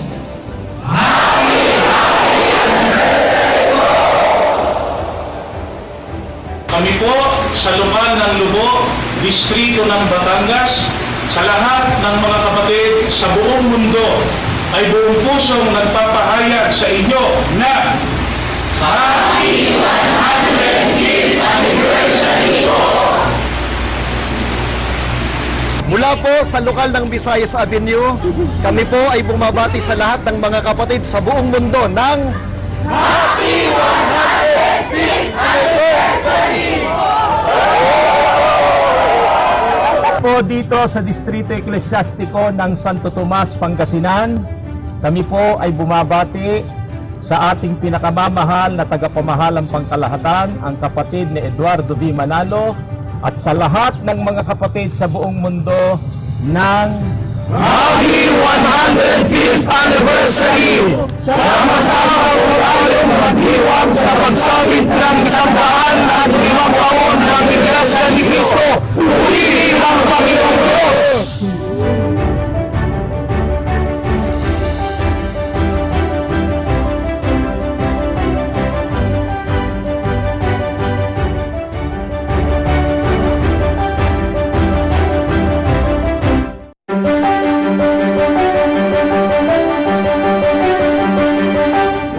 Kami po sa lugar ng Lubo, distrito ng Batangas, sa lahat ng mga kapatid sa buong mundo ay buong pusong nagpapahayag sa inyo na Happy 105th Anniversary po! Mula po sa lokal ng Visayas Avenue, kami po ay bumabati sa lahat ng mga kapatid sa buong mundo ng Happy 105th Anniversary! Po dito sa Distrito Eklesyastiko ng Santo Tomas, Pangasinan, kami po ay bumabati sa ating pinakamamahal na tagapamahalang pangkalahatan, ang kapatid ni Eduardo V. Manalo, at sa lahat ng mga kapatid sa buong mundo ng Happy 105th Anniversary! Sama-sama po tayo magdiwang sa pagsabit ng 105 taon ng Iglesia ni Cristo. Purihin ang Panginoong Diyos!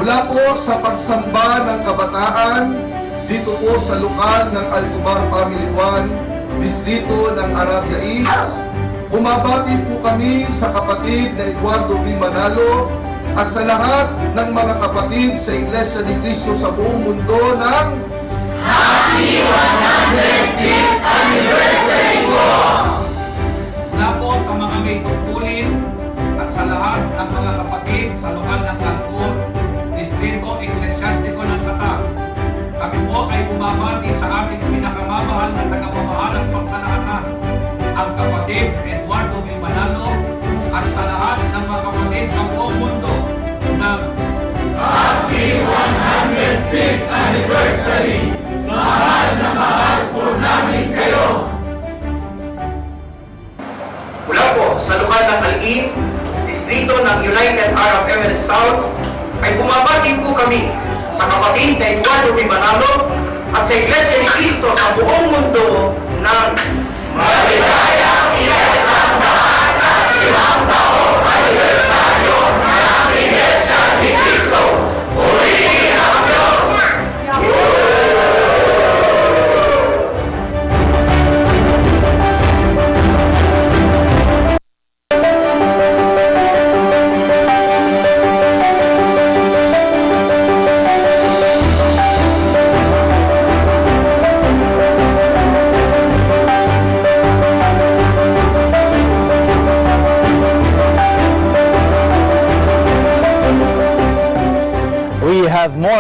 Mula po sa pagsamba ng kabataan dito po sa lokal ng Alcobar Family 1, distrito ng Arabia East, bumabati po kami sa kapatid na Eduardo V. Manalo at sa lahat ng mga kapatid sa Iglesia ni Cristo sa buong mundo ng Happy 105th Anniversary po! Mula po sa mga may tungkulin at sa lahat ng mga kapatid sa lokal ng Alcor, distrito eklesyastiko ng Qatar, kami po ay bumabati sa ating pinakamamahal na tagapamahalang pangkalahatan, ang kapatid Eduardo V. Manalo, at sa lahat ng mga kapatid sa buong mundo ng Happy 105th Anniversary! Mahal na mahal po namin kayo! Mula po sa lokal ng Al-In, distrito ng United Arab Emirates South, ay bumabati po kami sa kapatid na Eduardo V. Manalo at sa Iglesia ni Cristo sa buong mundo ng Maligayang ika-105 taong anibersaryo ng Iglesia ni Cristo. Purihin ang Diyos!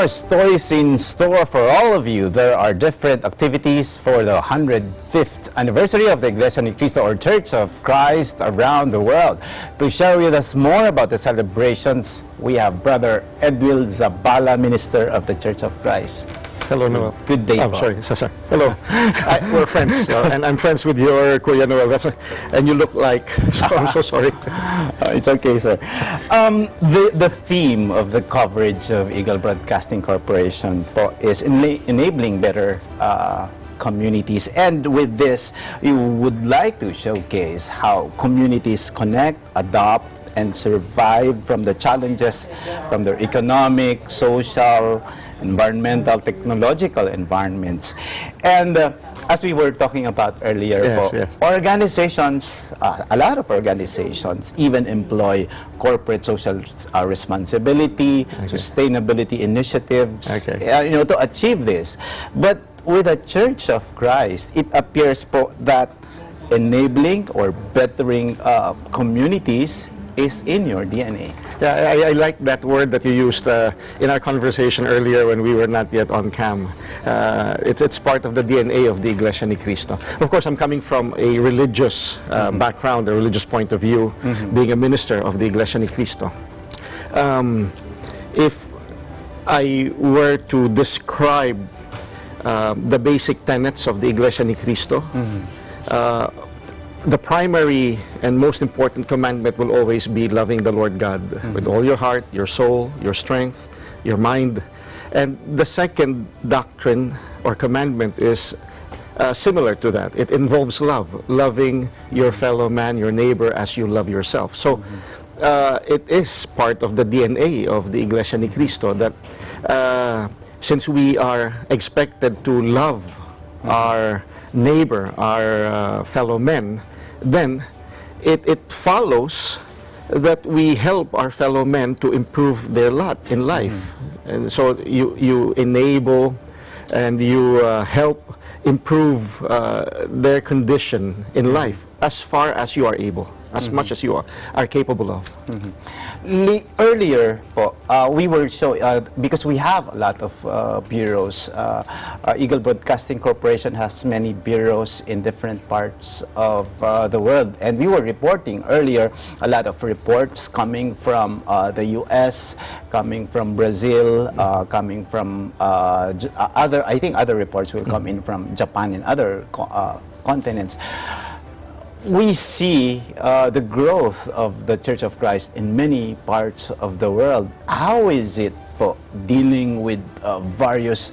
more stories in store for all of you. There are different activities for the 105th anniversary of the Iglesia ni Cristo or Church of Christ around the world. To share with us more about the celebrations, we have Brother Edwil Zabala, Minister of the Church of Christ. Hello, Noel. Good day. I'm sorry, Cesar. Hello. We're friends, and I'm friends with your Kuya Noel. And you look like, so I'm so sorry. It's okay, sir. The theme of the coverage of Eagle Broadcasting Corporation is enabling better communities. And with this, we would like to showcase how communities connect, adopt, and survive from the challenges from their economic, social, environmental, technological environments. And as we were talking about earlier, organizations, a lot of organizations even employ corporate social responsibility, sustainability initiatives, to achieve this. But with the Church of Christ, it appears that enabling or bettering communities is in your DNA. Yeah, I like that word that you used in our conversation earlier when we were not yet on cam. It's part of the DNA of the Iglesia ni Cristo. Of course, I'm coming from a religious background, a religious point of view, being a minister of the Iglesia ni Cristo. If I were to describe the basic tenets of the Iglesia ni Cristo, the primary and most important commandment will always be loving the Lord God with all your heart, your soul, your strength, your mind. And the second doctrine or commandment is similar to that. It involves love, loving your fellow man, your neighbor as you love yourself. So it is part of the DNA of the Iglesia ni Cristo that since we are expected to love our neighbor, our fellow men, then it follows that we help our fellow men to improve their lot in life. And so you enable and you help improve their condition in life as far as you are able, as much as you are capable of. Earlier, we were showing, because we have a lot of bureaus, Eagle Broadcasting Corporation has many bureaus in different parts of the world, and we were reporting earlier a lot of reports coming from the US, coming from Brazil, coming from I think other reports will come in from Japan and other continents. We see the growth of the Church of Christ in many parts of the world. How is it dealing with various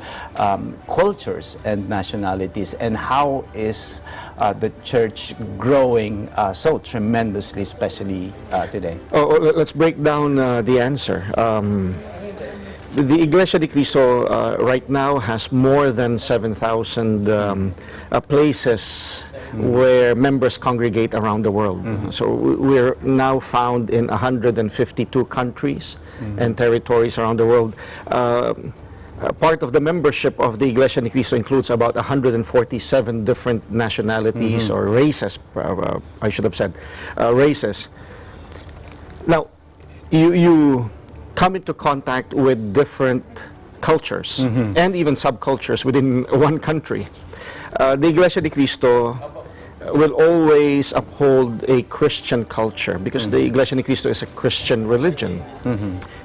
cultures and nationalities, and how is the church growing so tremendously, especially today? Let's break down the answer. The Iglesia ni Cristo right now has more than 7,000 places where members congregate around the world. So we're now found in 152 countries and territories around the world. Part of the membership of the Iglesia ni Cristo includes about 147 different nationalities or races, I should have said, races. Now, you come into contact with different cultures and even subcultures within one country. The Iglesia ni Cristo will always uphold a Christian culture because the Iglesia ni Cristo is a Christian religion.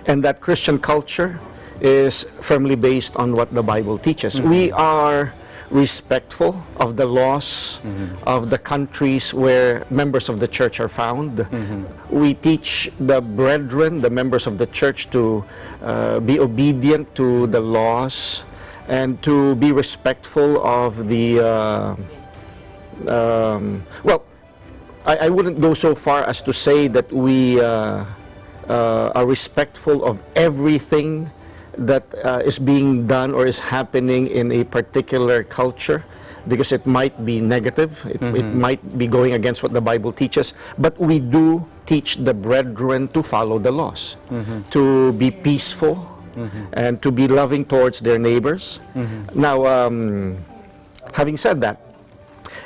And that Christian culture is firmly based on what the Bible teaches. We are respectful of the laws of the countries where members of the church are found. We teach the brethren, the members of the church, to be obedient to the laws and to be respectful of the well, I wouldn't go so far as to say that we are respectful of everything that is being done or is happening in a particular culture, because it might be negative, it might be going against what the Bible teaches, but we do teach the brethren to follow the laws, to be peaceful, and to be loving towards their neighbors. Now, having said that,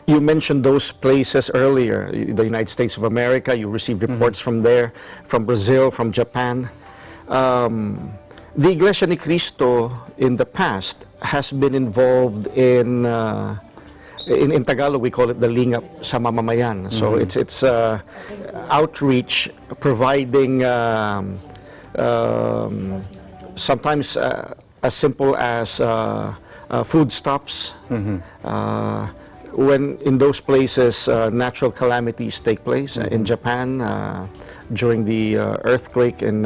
you mentioned those places earlier, the United States of America. You received reports from there, from Brazil, from Japan. the Iglesia ni Cristo in the past has been involved in Tagalog we call it the lingap sa mamamayan. So it's outreach, providing sometimes as simple as foodstuffs. When in those places natural calamities take place, in Japan during the earthquake in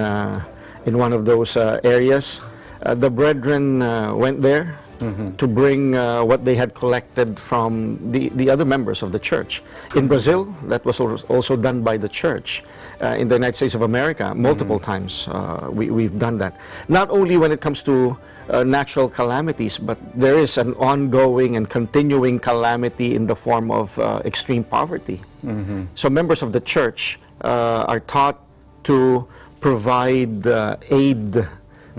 one of those areas, the brethren went there to bring what they had collected from the other members of the church. In Brazil, that was also done by the church. In the United States of America, multiple times we've done that. Not only when it comes to natural calamities, but there is an ongoing and continuing calamity in the form of extreme poverty. So members of the church are taught to provide aid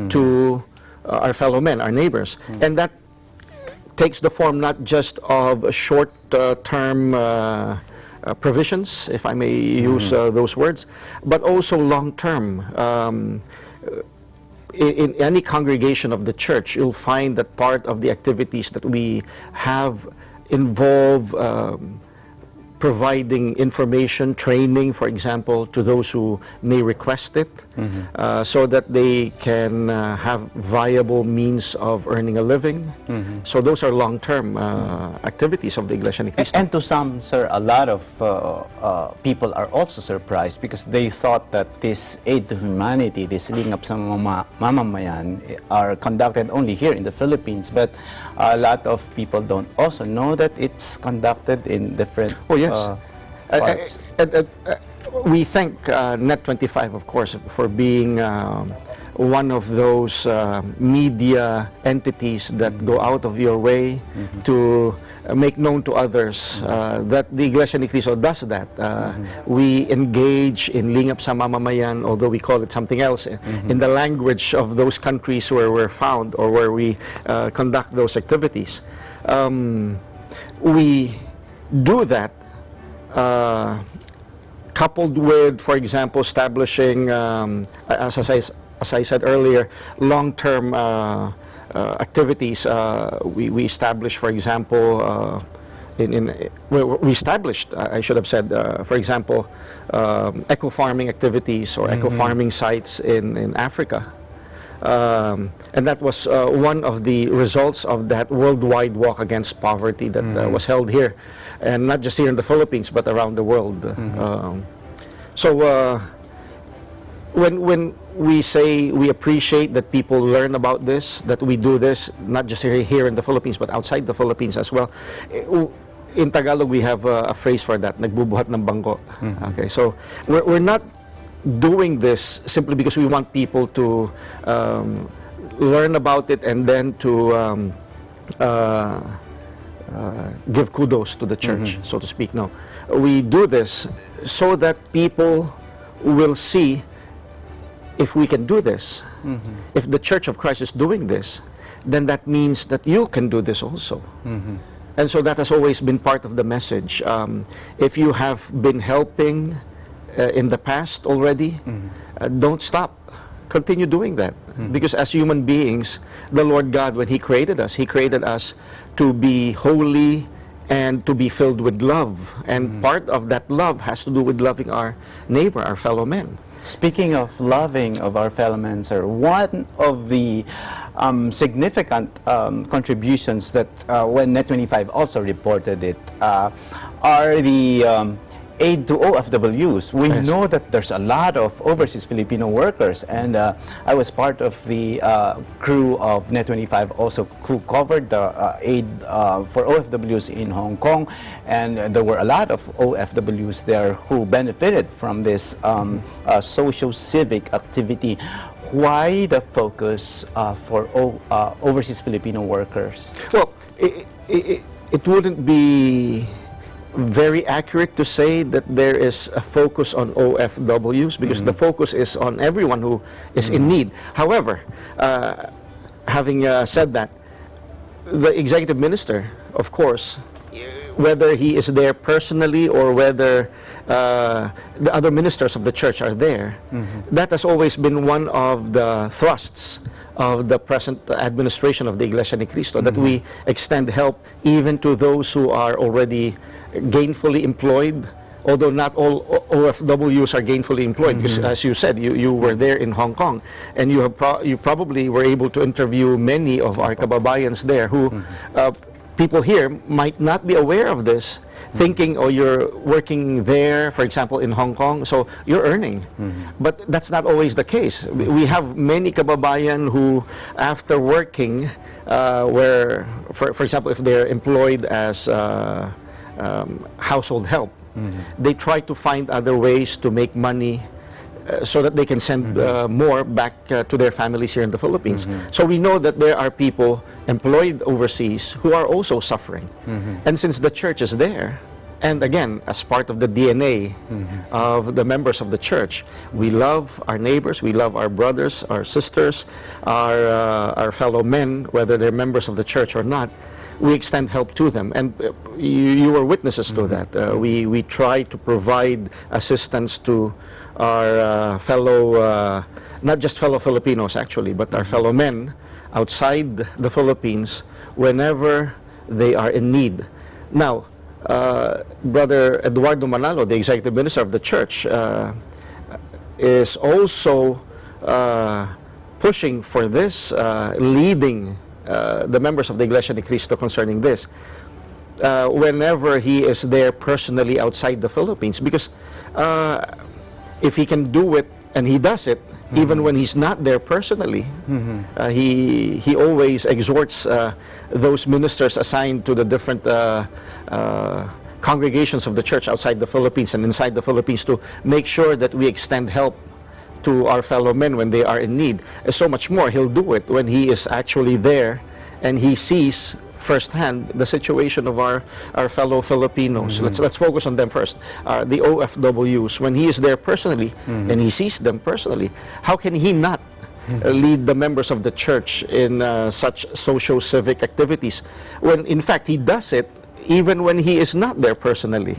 to our fellow men, our neighbors. And that takes the form not just of short-term provisions, if I may use those words, but also long-term. In any congregation of the church, you'll find that part of the activities that we have involve providing information, training, for example, to those who may request it, so that they can have viable means of earning a living. So those are long-term activities of the Iglesia ni Cristo. And to some, sir, a lot of people are also surprised because they thought that this aid to humanity, this lingap sa mamamayan, are conducted only here in the Philippines. But a lot of people don't also know that it's conducted in different we thank Net25, of course, for being one of those media entities that go out of your way to make known to others that the Iglesia ni Cristo does that. We engage in lingap sa mamamayan, although we call it something else, in the language of those countries where we're found or where we conduct those activities. We do that coupled with, for example, establishing, as I said earlier, long-term activities. We established, for example, we established, I should have said, for example, eco-farming activities or eco-farming sites in Africa. And that was one of the results of that worldwide walk against poverty that was held here, and not just here in the Philippines, but around the world. So when we say we appreciate that people learn about this, that we do this, not just here in the Philippines, but outside the Philippines as well. In Tagalog, we have a phrase for that, nagbubuhat ng bangko. Okay, so we're not doing this simply because we want people to learn about it and then to give kudos to the church, so to speak. No, we do this so that people will see if we can do this. If the Church of Christ is doing this, then that means that you can do this also. And so that has always been part of the message. If you have been helping in the past already, don't stop. Continue doing that. Because as human beings, the Lord God, when He created us to be holy and to be filled with love. And part of that love has to do with loving our neighbor, our fellow men. Speaking of loving of our fellow men, sir, one of the significant contributions that when Net25 also reported it are the aid to OFWs. We know that there's a lot of overseas Filipino workers, and I was part of the crew of Net25 also who covered the aid for OFWs in Hong Kong, and there were a lot of OFWs there who benefited from this social-civic activity. Why the focus for overseas Filipino workers? Well, it wouldn't be very accurate to say that there is a focus on OFWs because the focus is on everyone who is in need. However, having said that, the executive minister, of course, whether he is there personally or whether the other ministers of the church are there, that has always been one of the thrusts of the present administration of the Iglesia ni Cristo, that we extend help even to those who are already gainfully employed, although not all OFWs are gainfully employed, because as you said, you were there in Hong Kong, and you probably were able to interview many of our kababayans there who people here might not be aware of this, thinking, oh, you're working there, for example, in Hong Kong, so you're earning. But that's not always the case. We have many kababayan who, after working, where, for example, if they're employed as household help, they try to find other ways to make money so that they can send more back to their families here in the Philippines. So we know that there are people employed overseas who are also suffering. And since the church is there, and again, as part of the DNA of the members of the church, we love our neighbors, we love our brothers, our sisters, our fellow men, whether they're members of the church or not. We extend help to them, and you were witnesses to that. We try to provide assistance to our fellow, not just fellow Filipinos actually, but our fellow men outside the Philippines whenever they are in need. Now, Brother Eduardo Manalo, the executive minister of the church, is also pushing for this, leading the members of the Iglesia ni Cristo concerning this, whenever he is there personally outside the Philippines, because if he can do it, and he does it, even when he's not there personally, he always exhorts those ministers assigned to the different congregations of the church outside the Philippines and inside the Philippines to make sure that we extend help to our fellow men when they are in need. So much more, he'll do it when he is actually there and he sees firsthand the situation of our fellow Filipinos. Let's focus on them first. The OFWs, when he is there personally and he sees them personally, how can he not lead the members of the church in such socio-civic activities when in fact he does it even when he is not there personally?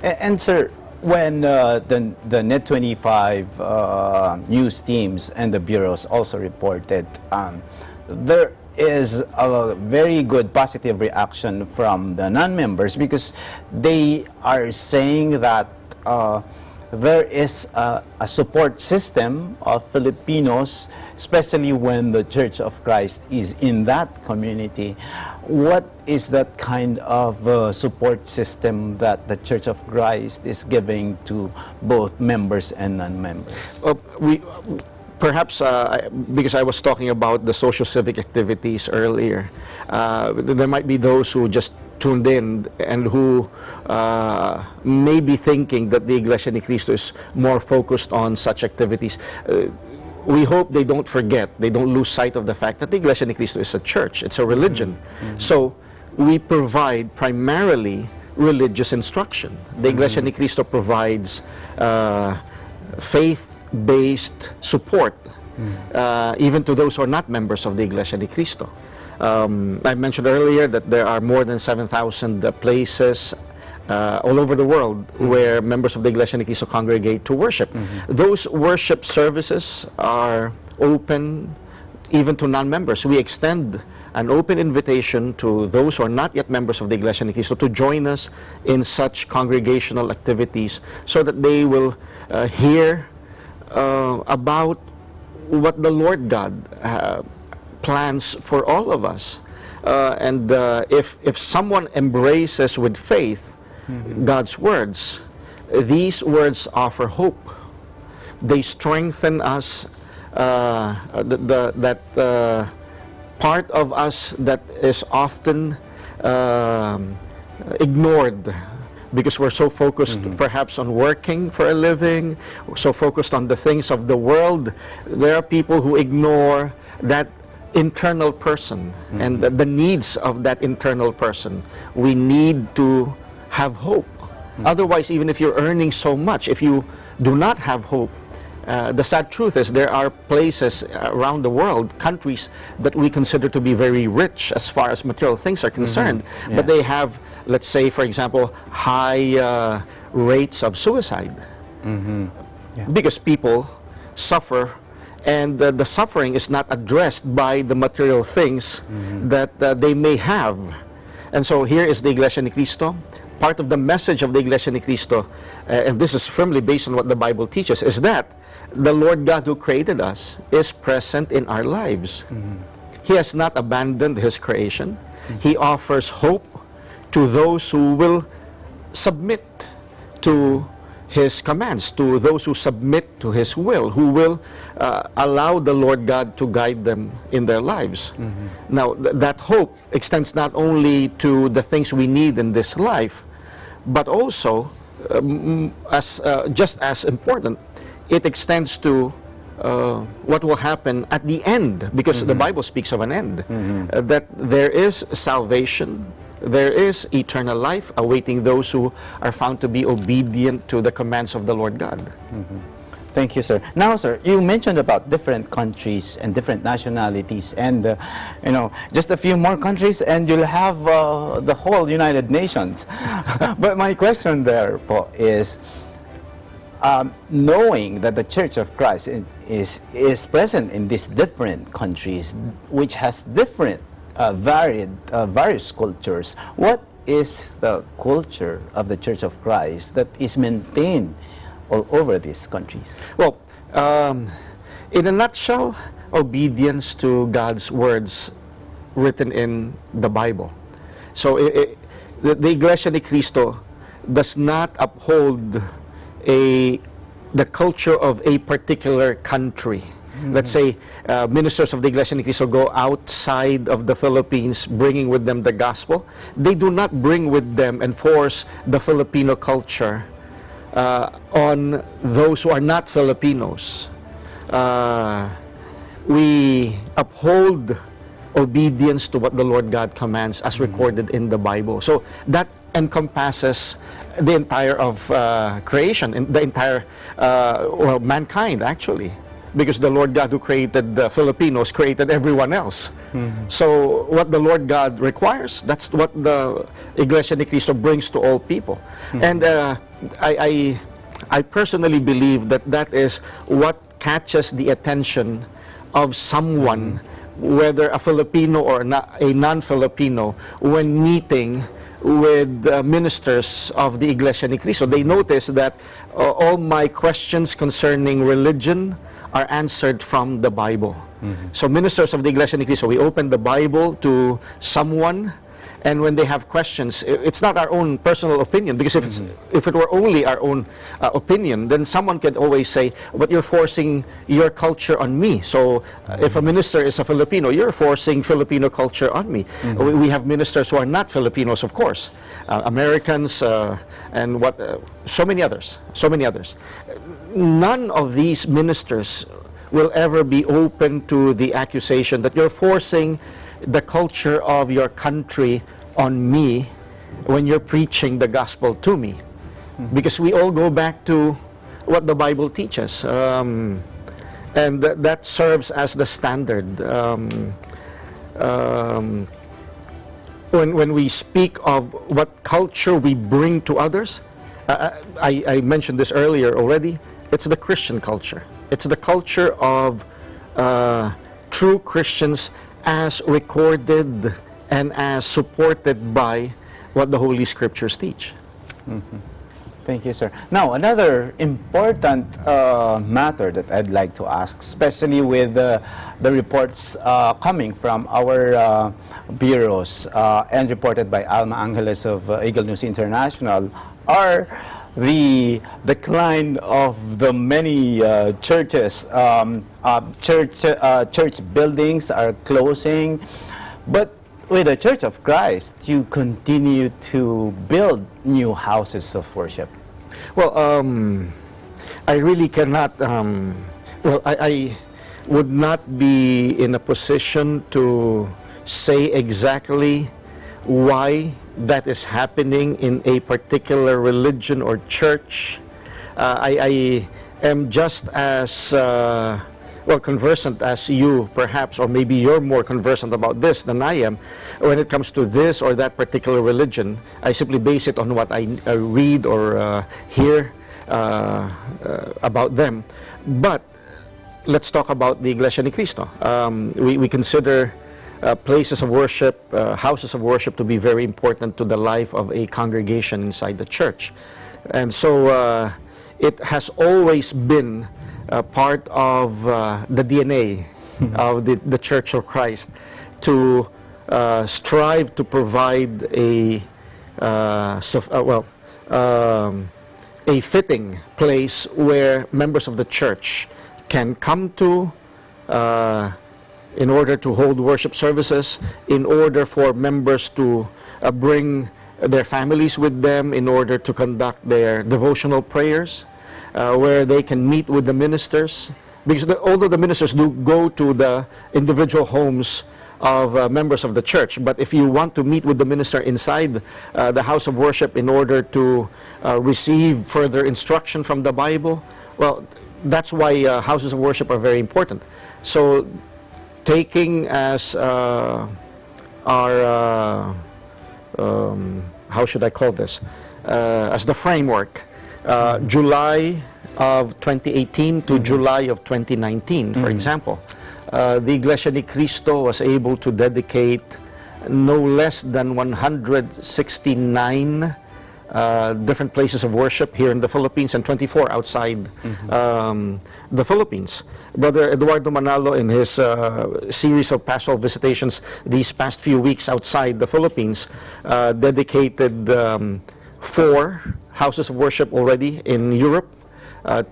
And sir, when the Net 25 news teams and the bureaus also reported, there is a very good positive reaction from the non-members, because they are saying that there is a support system of Filipinos, especially when the Church of Christ is in that community. What is that kind of support system that the Church of Christ is giving to both members and non-members? Perhaps because I was talking about the social civic activities earlier, there might be those who just tuned in and who may be thinking that the Iglesia ni Cristo is more focused on such activities. We hope they don't forget, they don't lose sight of the fact that the Iglesia ni Cristo is a church, it's a religion. So we provide primarily religious instruction. The Iglesia ni Cristo provides faith-based support, even to those who are not members of the Iglesia ni Cristo. I mentioned earlier that there are more than 7,000 places all over the world where members of the Iglesia ni Cristo congregate to worship. Those worship services are open even to non-members. We extend an open invitation to those who are not yet members of the Iglesia ni Cristo to join us in such congregational activities so that they will hear about what the Lord God plans for all of us. And if someone embraces with faith God's words, these words offer hope. They strengthen us, that part of us that is often ignored because we're so focused perhaps on working for a living, we're so focused on the things of the world. There are people who ignore that internal person and the needs of that internal person. We need to have hope. Otherwise, even if you're earning so much, if you do not have hope, the sad truth is there are places around the world, countries that we consider to be very rich as far as material things are concerned, but they have, let's say, for example, high rates of suicide because people suffer and the suffering is not addressed by the material things that they may have. And so here is the Iglesia ni Cristo. Part of the message of the Iglesia ni Cristo, and this is firmly based on what the Bible teaches, is that the Lord God who created us is present in our lives. He has not abandoned His creation. He offers hope to those who will submit to His commands, to those who submit to His will, who will allow the Lord God to guide them in their lives. Now, that hope extends not only to the things we need in this life, but also, just as important, it extends to what will happen at the end, because the Bible speaks of an end, that there is salvation, there is eternal life awaiting those who are found to be obedient to the commands of the Lord God. Thank you, sir. Now, sir, you mentioned about different countries and different nationalities, and just a few more countries, and you'll have the whole United Nations. But my question there, po, is knowing that the Church of Christ is present in these different countries, which has different various cultures. What is the culture of the Church of Christ that is maintained all over these countries? Well, in a nutshell, obedience to God's words written in the Bible. So the Iglesia ni Cristo does not uphold the culture of a particular country. Let's say ministers of the Iglesia ni Cristo go outside of the Philippines bringing with them the gospel. They do not bring with them and force the Filipino culture on those who are not Filipinos. We uphold obedience to what the Lord God commands as recorded in the Bible. So that encompasses the entire of creation, and the entire mankind actually, because the Lord God who created the Filipinos created everyone else. So what the Lord God requires, that's what the Iglesia ni Cristo brings to all people. And I personally believe that that is what catches the attention of someone, whether a Filipino or a non-Filipino, when meeting with ministers of the Iglesia ni Cristo. They notice that all my questions concerning religion are answered from the Bible. So ministers of the Iglesia ni Cristo, we open the Bible to someone, and when they have questions, it's not our own personal opinion, because if it were only our own opinion, then someone could always say, but you're forcing your culture on me. So if a minister is a Filipino, you're forcing Filipino culture on me. We have ministers who are not Filipinos, of course, Americans, and so many others. None of these ministers will ever be open to the accusation that you're forcing the culture of your country on me when you're preaching the gospel to me. Because we all go back to what the Bible teaches, and that serves as the standard. When we speak of what culture we bring to others, I mentioned this earlier already, it's the Christian culture. It's the culture of true Christians as recorded and as supported by what the Holy Scriptures teach. Thank you, sir. Now, another important matter that I'd like to ask, especially with the reports coming from our bureaus and reported by Alma Angeles of Eagle News International, are the decline of the many churches. Church buildings are closing, but with the Church of Christ, you continue to build new houses of worship. Well, I really cannot, I would not be in a position to say exactly why that is happening in a particular religion or church. I am just as conversant as you, perhaps, or maybe you're more conversant about this than I am. When it comes to this or that particular religion, I simply base it on what I read or hear about them. But let's talk about the Iglesia ni Cristo. We consider places of worship, houses of worship to be very important to the life of a congregation inside the church. And so it has always been part of the DNA of the Church of Christ to strive to provide a fitting place where members of the church can come to in order to hold worship services, in order for members to bring their families with them in order to conduct their devotional prayers, where they can meet with the ministers. Because although the ministers do go to the individual homes of members of the church, but if you want to meet with the minister inside the house of worship in order to receive further instruction from the Bible, well, that's why houses of worship are very important. So taking as our how should I call this, as the framework, July of 2018 to July of 2019, for example, the Iglesia ni Cristo was able to dedicate no less than 169 different places of worship here in the Philippines and 24 outside the Philippines. Brother Eduardo Manalo, in his series of pastoral visitations these past few weeks outside the Philippines, dedicated 4 houses of worship already in Europe,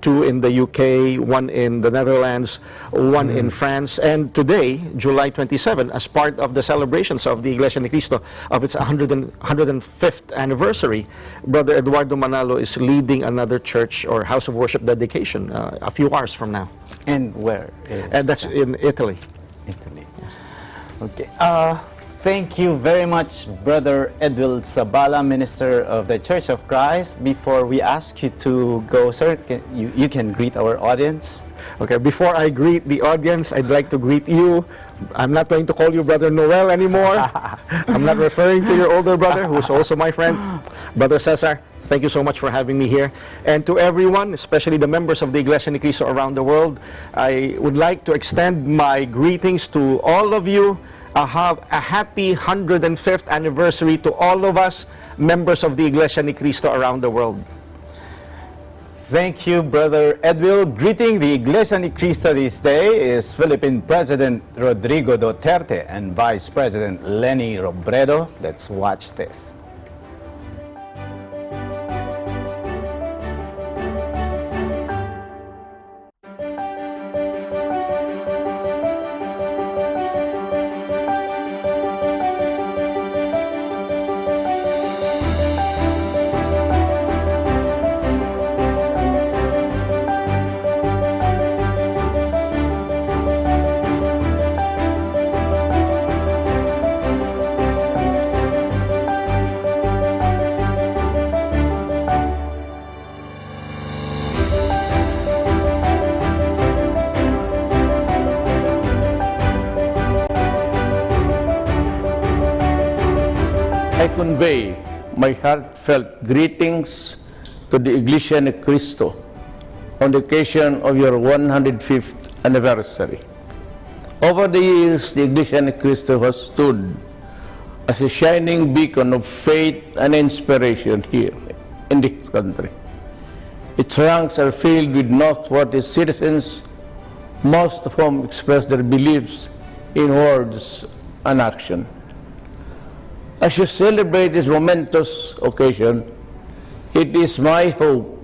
2 in the UK, 1 in the Netherlands, 1 in France, and today, July 27, as part of the celebrations of the Iglesia ni Cristo of its 105th anniversary, Brother Eduardo Manalo is leading another church or house of worship dedication a few hours from now. And where? And that's in Italy. Italy. Okay. Thank you very much, Brother Edwil Sabala, Minister of the Church of Christ. Before we ask you to go, sir, you can greet our audience. Okay, before I greet the audience, I'd like to greet you. I'm not going to call you Brother Noel anymore. I'm not referring to your older brother, who's also my friend. Brother Cesar, thank you so much for having me here. And to everyone, especially the members of the Iglesia ni Cristo around the world, I would like to extend my greetings to all of you. A happy 105th anniversary to all of us, members of the Iglesia ni Cristo around the world. Thank you, Brother Edwil. Greeting the Iglesia ni Cristo this day is Philippine President Rodrigo Duterte and Vice President Leni Robredo. Let's watch this. I convey my heartfelt greetings to the Iglesia ni Cristo on the occasion of your 105th anniversary. Over the years, the Iglesia ni Cristo has stood as a shining beacon of faith and inspiration here in this country. Its ranks are filled with noteworthy citizens, most of whom express their beliefs in words and action. As you celebrate this momentous occasion, it is my hope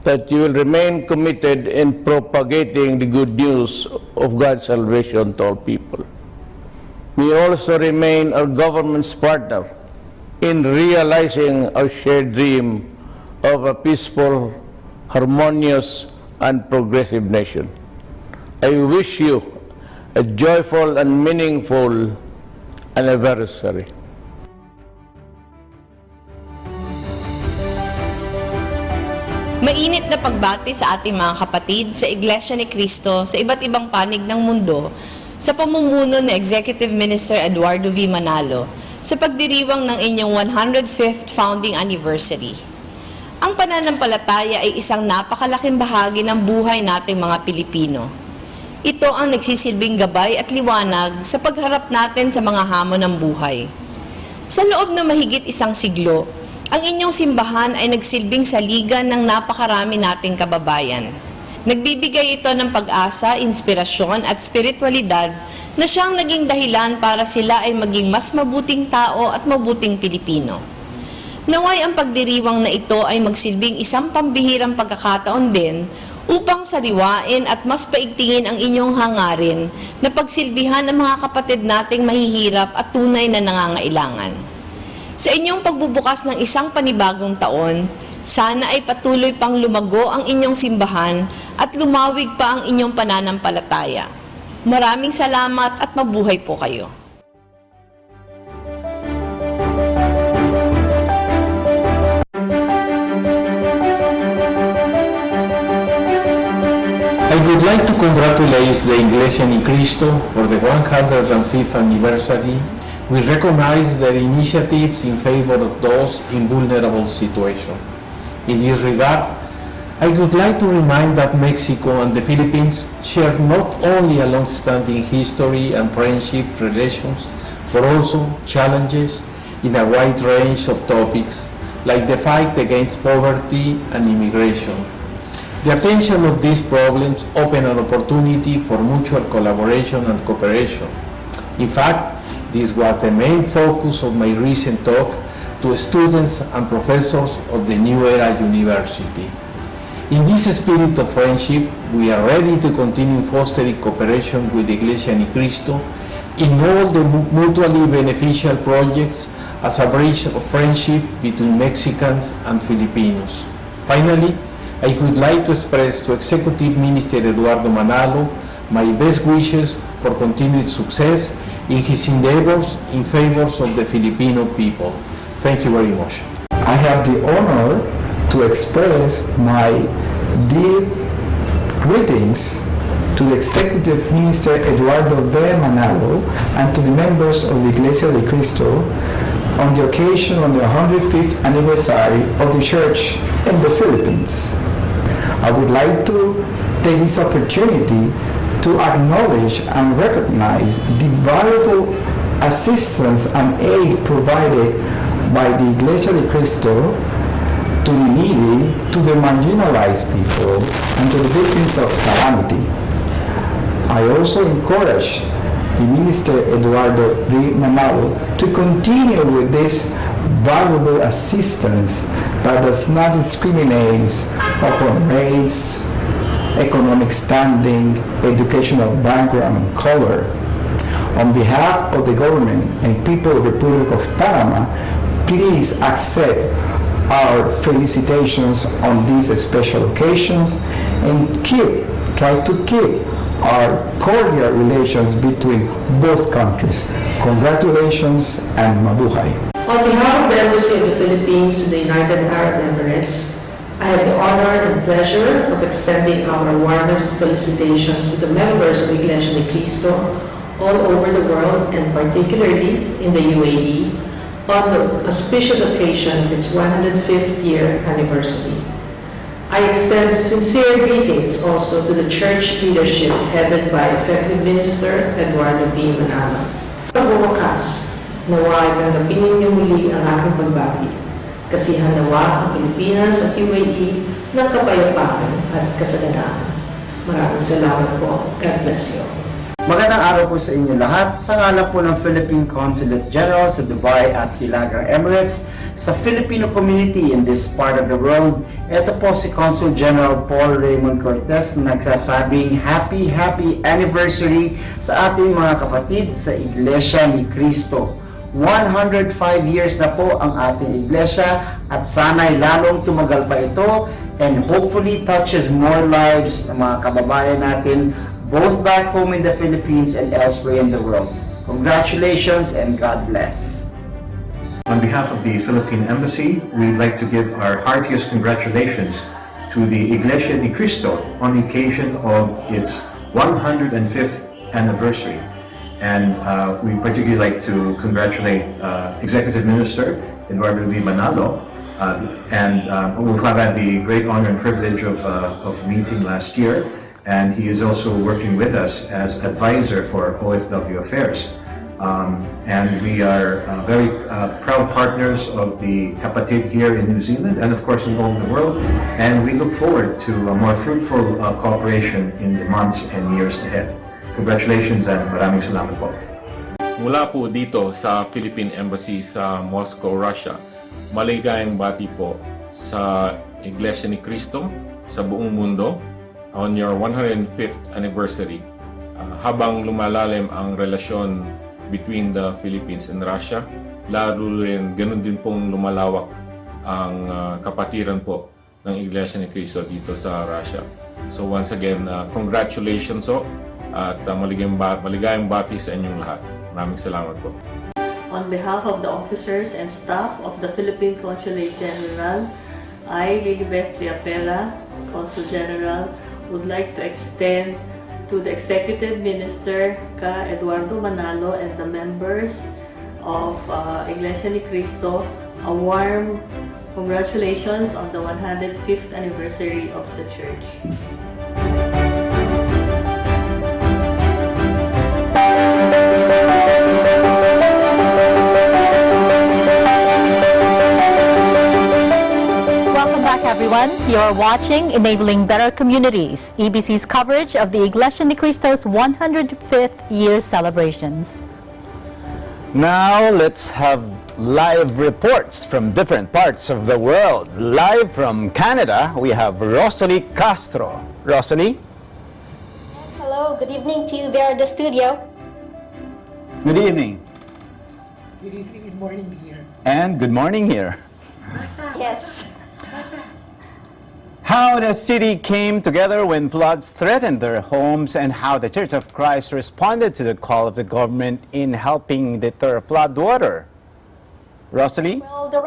that you will remain committed in propagating the good news of God's salvation to all people. We also remain our government's partner in realizing our shared dream of a peaceful, harmonious, and progressive nation. I wish you a joyful and meaningful anniversary. Mainit na pagbati sa ating mga kapatid sa Iglesia ni Cristo sa iba't ibang panig ng mundo sa pamumuno ni Executive Minister Eduardo V. Manalo sa pagdiriwang ng inyong 105th founding anniversary. Ang pananampalataya ay isang napakalaking bahagi ng buhay nating mga Pilipino. Ito ang nagsisilbing gabay at liwanag sa pagharap natin sa mga hamon ng buhay. Sa loob ng mahigit isang siglo, ang inyong simbahan ay nagsilbing saligan ng napakarami nating kababayan. Nagbibigay ito ng pag-asa, inspirasyon at spiritualidad na siyang naging dahilan para sila ay maging mas mabuting tao at mabuting Pilipino. Naway ang pagdiriwang na ito ay magsilbing isang pambihirang pagkakataon din upang sariwain at mas paigtingin ang inyong hangarin na pagsilbihan ng mga kapatid nating mahihirap at tunay na nangangailangan. Sa inyong pagbubukas ng isang panibagong taon, sana ay patuloy pang lumago ang inyong simbahan at lumawig pa ang inyong pananampalataya. Maraming salamat at mabuhay po kayo. I would like to congratulate the Iglesia Ni Cristo for the 105th anniversary. We recognize their initiatives in favor of those in vulnerable situations. In this regard, I would like to remind that Mexico and the Philippines share not only a long-standing history and friendship relations, but also challenges in a wide range of topics, like the fight against poverty and immigration. The attention of these problems open an opportunity for mutual collaboration and cooperation. In fact, this was the main focus of my recent talk to students and professors of the New Era University. In this spirit of friendship, we are ready to continue fostering cooperation with Iglesia Ni Cristo in all the mutually beneficial projects as a bridge of friendship between Mexicans and Filipinos. Finally, I would like to express to Executive Minister Eduardo Manalo my best wishes for continued success in his endeavors in favor of the Filipino people. Thank you very much. I have the honor to express my deep greetings to the Executive Minister Eduardo V. Manalo and to the members of the Iglesia de Cristo on the occasion of the 105th anniversary of the Church in the Philippines. I would like to take this opportunity to acknowledge and recognize the valuable assistance and aid provided by the Iglesia de Cristo to the needy, to the marginalized people, and to the victims of calamity. I also encourage the Minister Eduardo V. Manalo to continue with this valuable assistance that does not discriminate upon race, economic standing, educational background, and color. On behalf of the government and people of the Republic of Panama, please accept our felicitations on these special occasions and try to keep our cordial relations between both countries. Congratulations and mabuhay. On behalf of the Embassy of the Philippines in the United Arab Emirates, I have the honor and pleasure of extending our warmest felicitations to the members of Iglesia Ni Cristo all over the world and particularly in the UAE on the auspicious occasion of its 105th year anniversary. I extend sincere greetings also to the church leadership headed by Executive Minister Eduardo V. Manalo. Pagbubukas, naway tanggapin ninyo muli ang aking pagbati. Kasihan nawa ang Pilipinas at UAE ng kapayapaan at kasaganaan. Maraming salamat po. God bless you. Magandang araw po sa inyo lahat. Sa ngalan po ng Philippine Consulate General sa Dubai at Hilagang Emirates, sa Filipino community in this part of the world, ito po si Consul General Paul Raymond Cortez na nagsasabing happy anniversary sa ating mga kapatid sa Iglesia Ni Cristo. 105 years na po ang ating iglesia at sana'y lalong tumagal pa ito and hopefully touches more lives ng mga kababayan natin both back home in the Philippines and elsewhere in the world. Congratulations and God bless. On behalf of the Philippine Embassy, we'd like to give our heartiest congratulations to the Iglesia Ni Cristo on the occasion of its 105th anniversary. And we particularly like to congratulate Executive Minister Eduardo V. Manalo, who I've had the great honor and privilege of meeting last year, and he is also working with us as advisor for OFW Affairs. And we are very proud partners of the Kapatid here in New Zealand and of course in all over the world, and we look forward to a more fruitful cooperation in the months and years ahead. Congratulations and maraming salamat po. Mula po dito sa Philippine Embassy sa Moscow, Russia, maligayang bati po sa Iglesia ni Cristo sa buong mundo on your 105th anniversary. Habang lumalalim ang relasyon between the Philippines and Russia, lalo rin ganun din pong lumalawak ang kapatiran po ng Iglesia ni Cristo dito sa Russia. So once again, congratulations po at maligayang bati sa inyong lahat. Maraming salamat po. On behalf of the officers and staff of the Philippine Consulate General, I, Lilibeth Liapela, Consul General, would like to extend to the Executive Minister, Ka Eduardo Manalo, and the members of Iglesia ni Cristo, a warm congratulations on the 105th anniversary of the Church. Everyone, you're watching Enabling Better Communities, EBC's coverage of the Iglesia ni Cristo's 105th year celebrations. Now let's have live reports from different parts of the world. Live from Canada, we have Rosalie Castro. Rosalie? Hello, good evening to you there at the studio. Good evening. Good evening, good morning here. And good morning here. Yes. How the city came together when floods threatened their homes and how the Church of Christ responded to the call of the government in helping deter floodwater. Rosalie? Well, the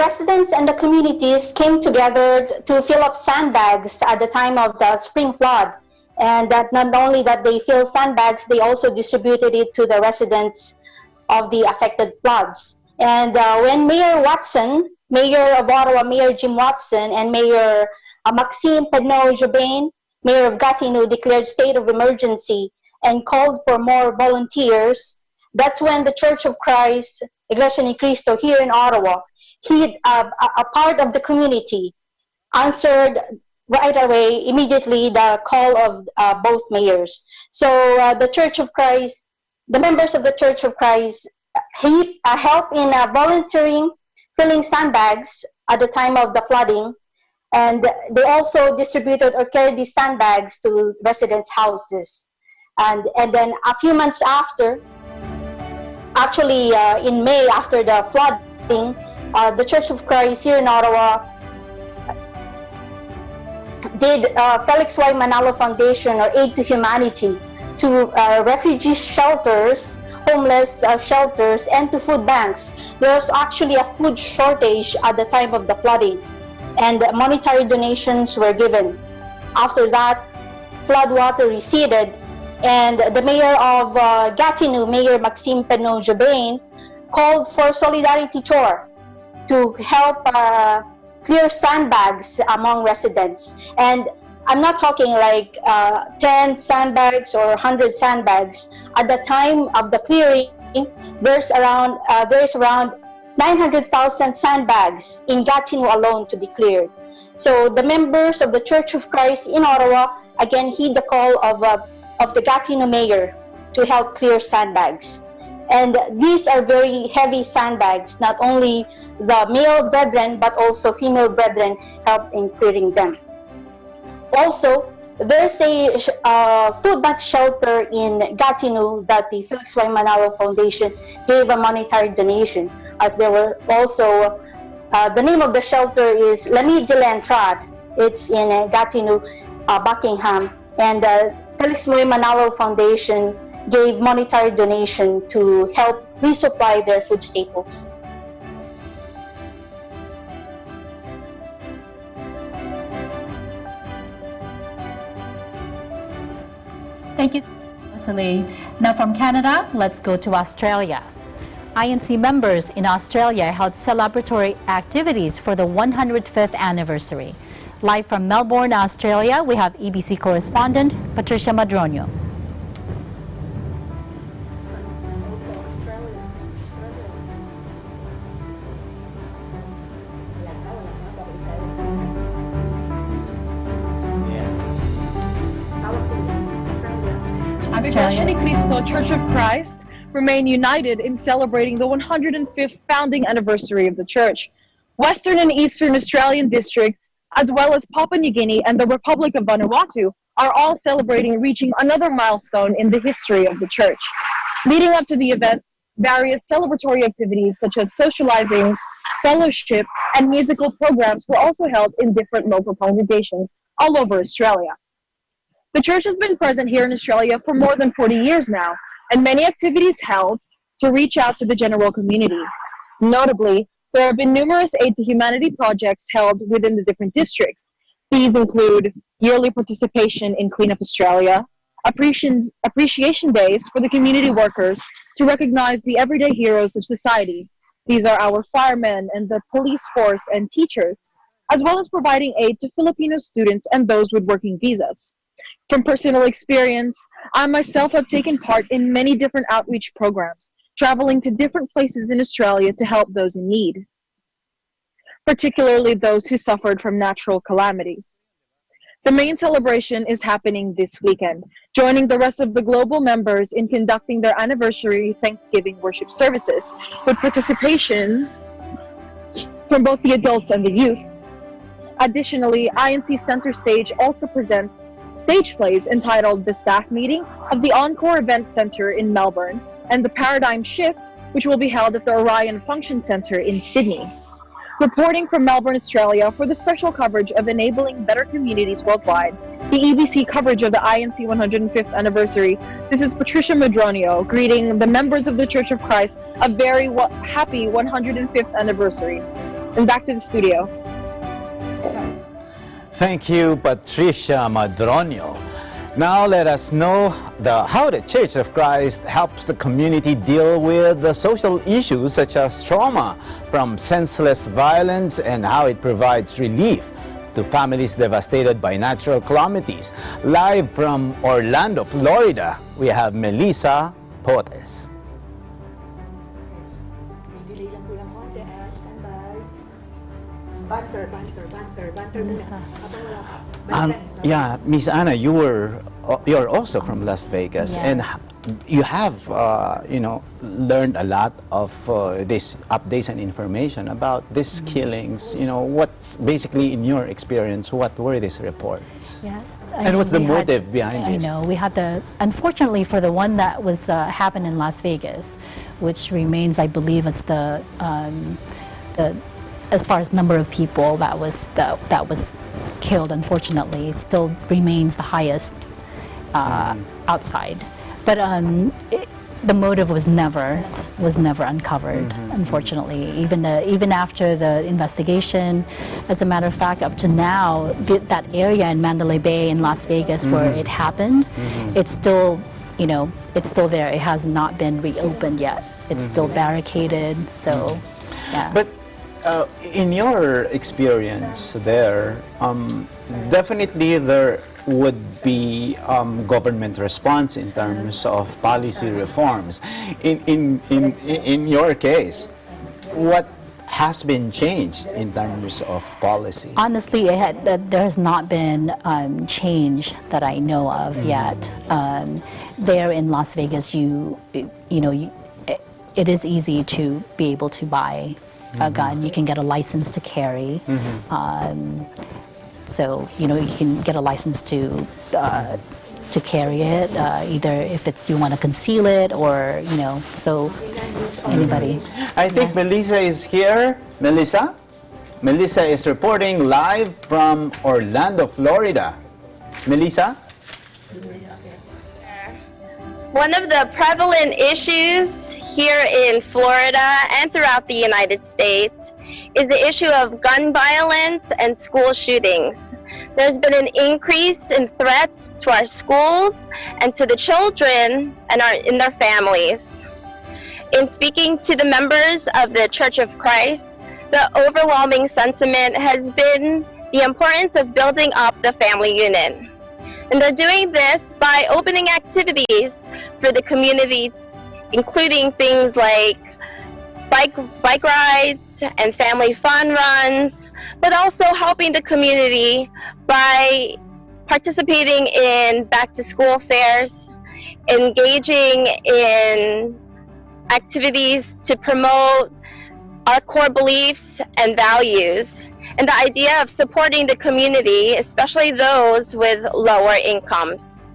residents and the communities came together to fill up sandbags at the time of the spring flood. And that not only that they filled sandbags, they also distributed it to the residents of the affected floods. And when Mayor Watson, Mayor of Ottawa, Mayor Jim Watson, and Mayor Maxime Pedneau-Jobain, Mayor of Gatineau, declared state of emergency and called for more volunteers, that's when the Church of Christ, Iglesia ni Cristo, here in Ottawa, a part of the community, answered right away, immediately, the call of both mayors. So the Church of Christ, the members of the Church of Christ, help in volunteering, filling sandbags at the time of the flooding, and they also distributed or carried these sandbags to residents' houses. And then a few months after, actually in May after the flooding, the Church of Christ here in Ottawa did Felix Y. Manalo Foundation or Aid to Humanity to refugee shelters, homeless shelters, and to food banks. There was actually a food shortage at the time of the flooding, and monetary donations were given. After that, floodwater receded, and the mayor of Gatineau, Mayor Maxime Pedneau-Jobain, called for solidarity tour to help clear sandbags among residents. And I'm not talking like 10 sandbags or 100 sandbags. At the time of the clearing, there's around 900,000 sandbags in Gatineau alone to be cleared. So the members of the Church of Christ in Ottawa again heed the call of the Gatineau mayor to help clear sandbags. And these are very heavy sandbags. Not only the male brethren, but also female brethren help in clearing them. Also, there's a food bank shelter in Gatineau that the Felix Y. Manalo Foundation gave a monetary donation, as there were also, the name of the shelter is L'Ami de l'Entrade. It's in Gatineau, Buckingham, and Felix Y. Manalo Foundation gave monetary donation to help resupply their food staples. Thank you, Rosalie. Now from Canada, let's go to Australia. INC members in Australia held celebratory activities for the 105th anniversary. Live from Melbourne, Australia, we have EBC correspondent Patricia Madronio. The Iglesia Ni Cristo Church of Christ remain united in celebrating the 105th founding anniversary of the Church. Western and Eastern Australian districts, as well as Papua New Guinea and the Republic of Vanuatu, are all celebrating reaching another milestone in the history of the Church. Leading up to the event, various celebratory activities such as socializings, fellowship, and musical programs were also held in different local congregations all over Australia. The Church has been present here in Australia for more than 40 years now, and many activities held to reach out to the general community. Notably, there have been numerous aid to humanity projects held within the different districts. These include yearly participation in Clean Up Australia, appreciation days for the community workers to recognize the everyday heroes of society. These are our firemen and the police force and teachers, as well as providing aid to Filipino students and those with working visas. From personal experience, I myself have taken part in many different outreach programs, traveling to different places in Australia to help those in need, particularly those who suffered from natural calamities. The main celebration is happening this weekend, joining the rest of the global members in conducting their anniversary Thanksgiving worship services, with participation from both the adults and the youth. Additionally, INC Center Stage also presents stage plays entitled The Staff Meeting of the Encore Event Center in Melbourne and The Paradigm Shift, which will be held at the Orion Function Center in Sydney. Reporting from Melbourne, Australia, for the special coverage of Enabling Better Communities Worldwide, the EBC coverage of the INC 105th anniversary, this is Patricia Madronio, greeting the members of the Church of Christ a very happy 105th anniversary. And back to the studio. Thank you, Patricia Madronio. Now let us know how the Church of Christ helps the community deal with the social issues such as trauma from senseless violence and how it provides relief to families devastated by natural calamities. Live from Orlando, Florida, we have Melissa Potes. Yeah, Miss Anna, you're also from Las Vegas, Yes. and you have learned a lot of these updates and information about these killings. What's basically in your experience? What were these reports? Yes. And what's the motive behind this? I know we had unfortunately for the one that was happened in Las Vegas, which remains, I believe, as the as far as number of people that was killed, unfortunately, it still remains the highest outside. But the motive was never uncovered, unfortunately. Even after the investigation, as a matter of fact, up to now, that area in Mandalay Bay in Las Vegas where it happened, it's still there. It has not been reopened yet. It's still barricaded. So, yeah. But in your experience there, definitely there would be government response in terms of policy reforms. In your case, what has been changed in terms of policy? Honestly, there has not been change that I know of yet. There in Las Vegas, it is easy to be able to buy a gun. You can get a license to carry. So you can get a license to carry it, either if you want to conceal it or so anybody. I think Melissa is here. Melissa is reporting live from Orlando, Florida. Melissa? One of the prevalent issues here in Florida and throughout the United States is the issue of gun violence and school shootings. There's been an increase in threats to our schools and to the children and in their families. In speaking to the members of the Church of Christ, the overwhelming sentiment has been the importance of building up the family unit. And they're doing this by opening activities for the community, including things like bike rides and family fun runs, but also helping the community by participating in back-to-school fairs, engaging in activities to promote our core beliefs and values, and the idea of supporting the community, especially those with lower incomes.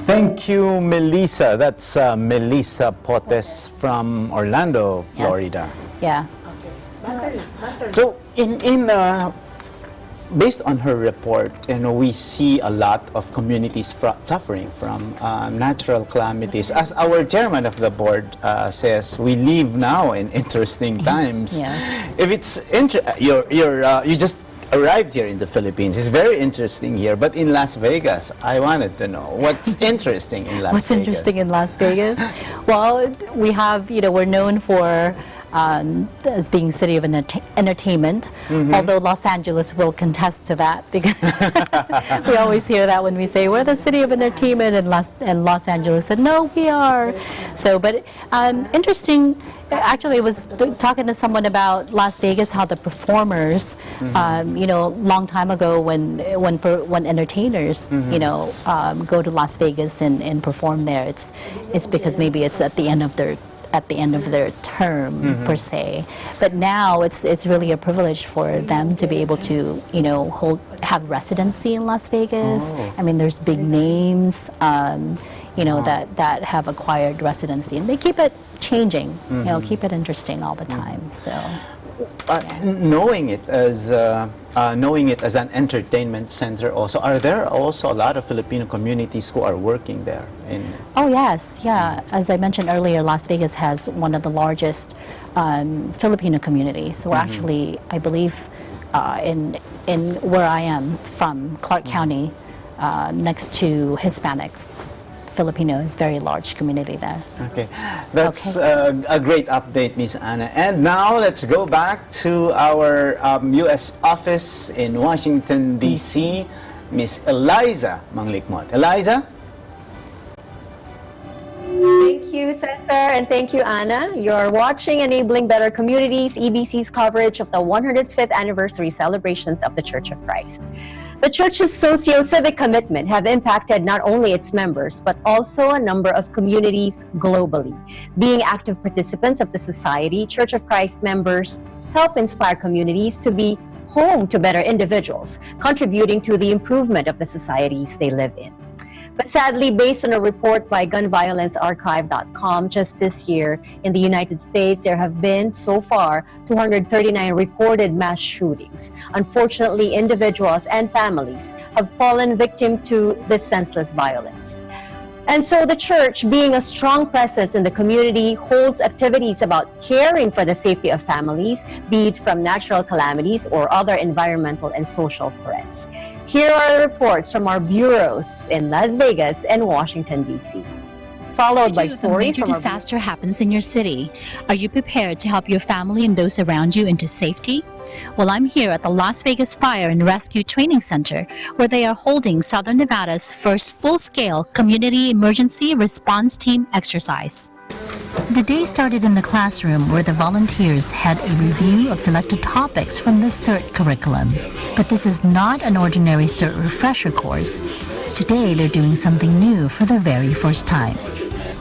Thank you, Melissa. That's Melissa Potes from Orlando, Florida. Yeah. So, based on her report, we see a lot of communities suffering from natural calamities. As our chairman of the board says, we live now in interesting times. Yes. If it's you just arrived here in the Philippines. It's very interesting here, but in Las Vegas, I wanted to know what's interesting in Las Vegas. What's interesting in Las Vegas? Well, we have, we're known for as being city of entertainment, although Los Angeles will contest to that, because we always hear that when we say we're the city of entertainment, and Los Angeles said no, we are. So, but interesting. Actually, I was talking to someone about Las Vegas, how the performers, long time ago when entertainers, go to Las Vegas and perform there, it's because maybe it's at the end of their term per se, but now it's really a privilege for them to be able to have residency in Las Vegas. I mean, there's big names that have acquired residency, and they keep it changing, keep it interesting all the time. So knowing it as an entertainment center also, are there also a lot of Filipino communities who are working there? Oh yes, yeah. As I mentioned earlier, Las Vegas has one of the largest Filipino communities. So we're actually, I believe, in where I am from, Clark County, next to Hispanics. Filipino is very large community there. Okay, that's a great update, Miss Anna. And now let's go back to our U.S. office in Washington, D.C., Miss Eliza Manglikmot. Eliza? Thank you, Cesar, and thank you, Anna. You're watching Enabling Better Communities, EBC's coverage of the 105th anniversary celebrations of the Church of Christ. The Church's socio-civic commitment have impacted not only its members, but also a number of communities globally. Being active participants of the Society, Church of Christ members help inspire communities to be home to better individuals, contributing to the improvement of the societies they live in. But sadly, based on a report by gunviolencearchive.com, just this year in the United States, there have been so far 239 recorded mass shootings. Unfortunately, individuals and families have fallen victim to this senseless violence. And so the Church, being a strong presence in the community, holds activities about caring for the safety of families, be it from natural calamities or other environmental and social threats. Here are reports from our bureaus in Las Vegas and Washington, D.C. Followed by stories from a major from disaster happens in your city. Are you prepared to help your family and those around you into safety? Well, I'm here at the Las Vegas Fire and Rescue Training Center, where they are holding Southern Nevada's first full-scale Community Emergency Response Team exercise. The day started in the classroom where the volunteers had a review of selected topics from the CERT curriculum. But this is not an ordinary CERT refresher course. Today, they're doing something new for the very first time.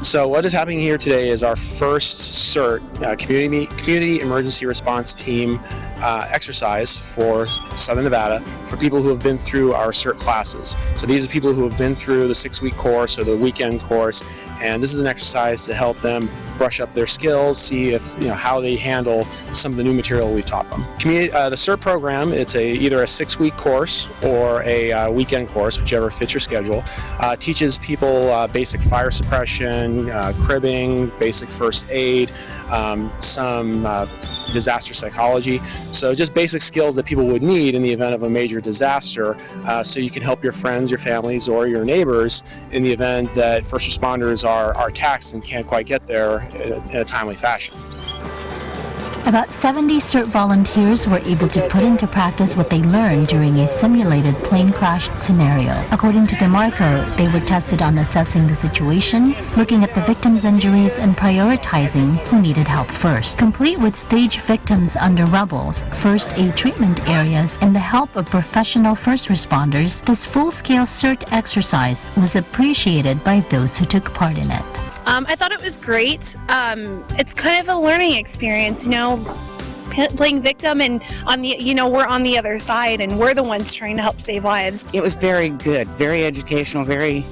So what is happening here today is our first CERT, Community Emergency Response Team exercise for Southern Nevada for people who have been through our CERT classes. So these are people who have been through the 6-week course or the weekend course, and this is an exercise to help them brush up their skills, see if how they handle some of the new material we taught them. The CERT program, it's either a 6-week course or a weekend course, whichever fits your schedule. Teaches people basic fire suppression, cribbing, basic first aid, some disaster psychology. So just basic skills that people would need in the event of a major disaster, so you can help your friends, your families, or your neighbors in the event that first responders are taxed and can't quite get there in a timely fashion. About 70 CERT volunteers were able to put into practice what they learned during a simulated plane crash scenario. According to DeMarco, they were tested on assessing the situation, looking at the victims' injuries, and prioritizing who needed help first. Complete with stage victims under rubbles, first aid treatment areas, and the help of professional first responders, this full-scale CERT exercise was appreciated by those who took part in it. I thought it was great. It's kind of a learning experience, playing victim, and we're on the other side and we're the ones trying to help save lives. It was very good, very educational, very,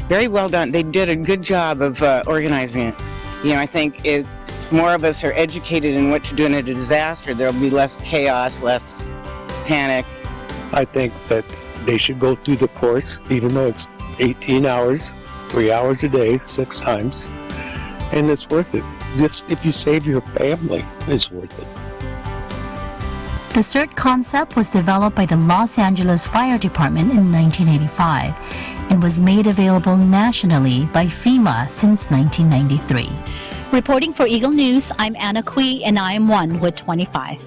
very well done. They did a good job of organizing it. I think if more of us are educated in what to do in a disaster, there'll be less chaos, less panic. I think that they should go through the course, even though it's 18 hours. 3 hours a day, 6 times, and it's worth it. Just if you save your family, it's worth it. The CERT concept was developed by the Los Angeles Fire Department in 1985 and was made available nationally by FEMA since 1993. Reporting for Eagle News, I'm Anna Cui, and I am 1 with 25.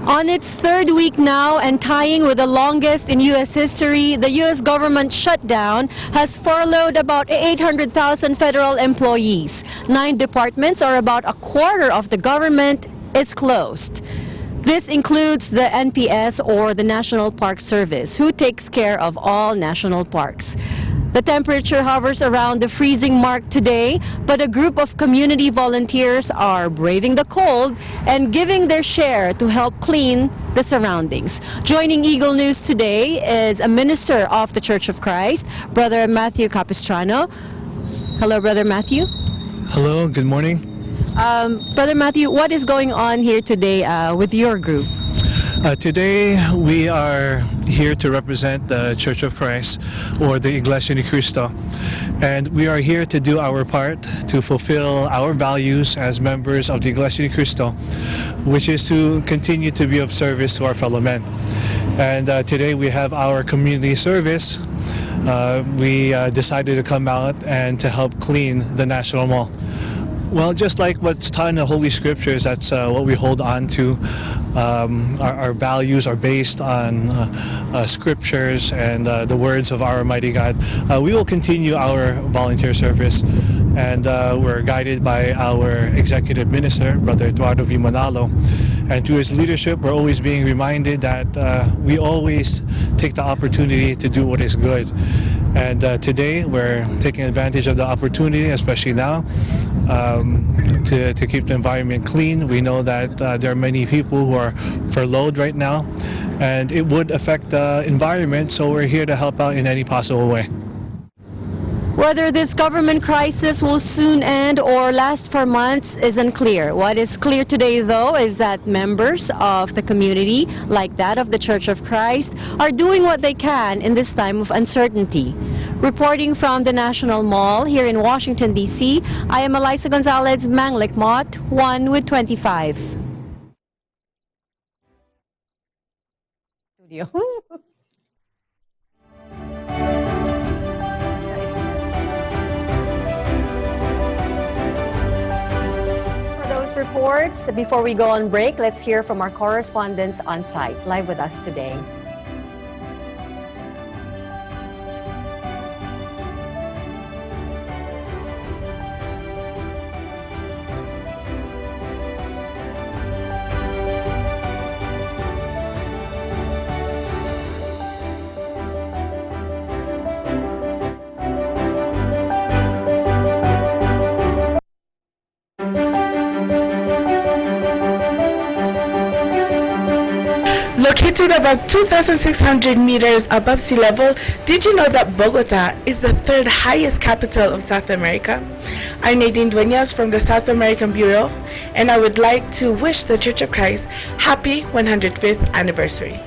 On its third week now and tying with the longest in U.S. history, the U.S. government shutdown has furloughed about 800,000 federal employees. 9 departments, or about a quarter of the government, is closed. This includes the NPS, or the National Park Service, who takes care of all national parks. The temperature hovers around the freezing mark today, but a group of community volunteers are braving the cold and giving their share to help clean the surroundings. Joining Eagle News today is a minister of the Church of Christ, Brother Matthew Capistrano. Hello, Brother Matthew. Hello, good morning. Brother Matthew, what is going on here today with your group? Today we are here to represent the Church of Christ, or the Iglesia ni Cristo, and we are here to do our part to fulfill our values as members of the Iglesia ni Cristo, which is to continue to be of service to our fellow men. And today we have our community service. We decided to come out and to help clean the National Mall. Well, just like what's taught in the Holy Scriptures, that's what we hold on to. Our values are based on Scriptures and the words of our Almighty God. We will continue our volunteer service, and we're guided by our Executive Minister, Brother Eduardo V. Manalo. And through his leadership, we're always being reminded that we always take the opportunity to do what is good. And today, we're taking advantage of the opportunity, especially now, to keep the environment clean. We know that there are many people who are furloughed right now, and it would affect the environment, so we're here to help out in any possible way. Whether this government crisis will soon end or last for months is unclear. What is clear today, though, is that members of the community, like that of the Church of Christ, are doing what they can in this time of uncertainty. Reporting from the National Mall here in Washington, D.C., I am Eliza Gonzalez Manglik Mott, 1 with 25. Studio. Reports. Before we go on break, let's hear from our correspondents on site, live with us today. Situated about 2,600 meters above sea level, did you know that Bogota is the third highest capital of South America? I'm Nadine Dueñas from the South American Bureau, and I would like to wish the Church of Christ happy 105th anniversary.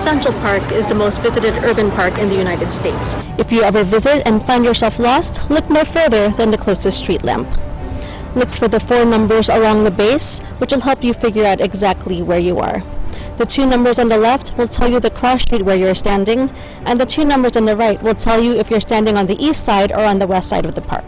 Central Park is the most visited urban park in the United States. If you ever visit and find yourself lost, look no further than the closest street lamp. Look for the 4 numbers along the base, which will help you figure out exactly where you are. The 2 numbers on the left will tell you the cross street where you're standing, and the 2 numbers on the right will tell you if you're standing on the east side or on the west side of the park.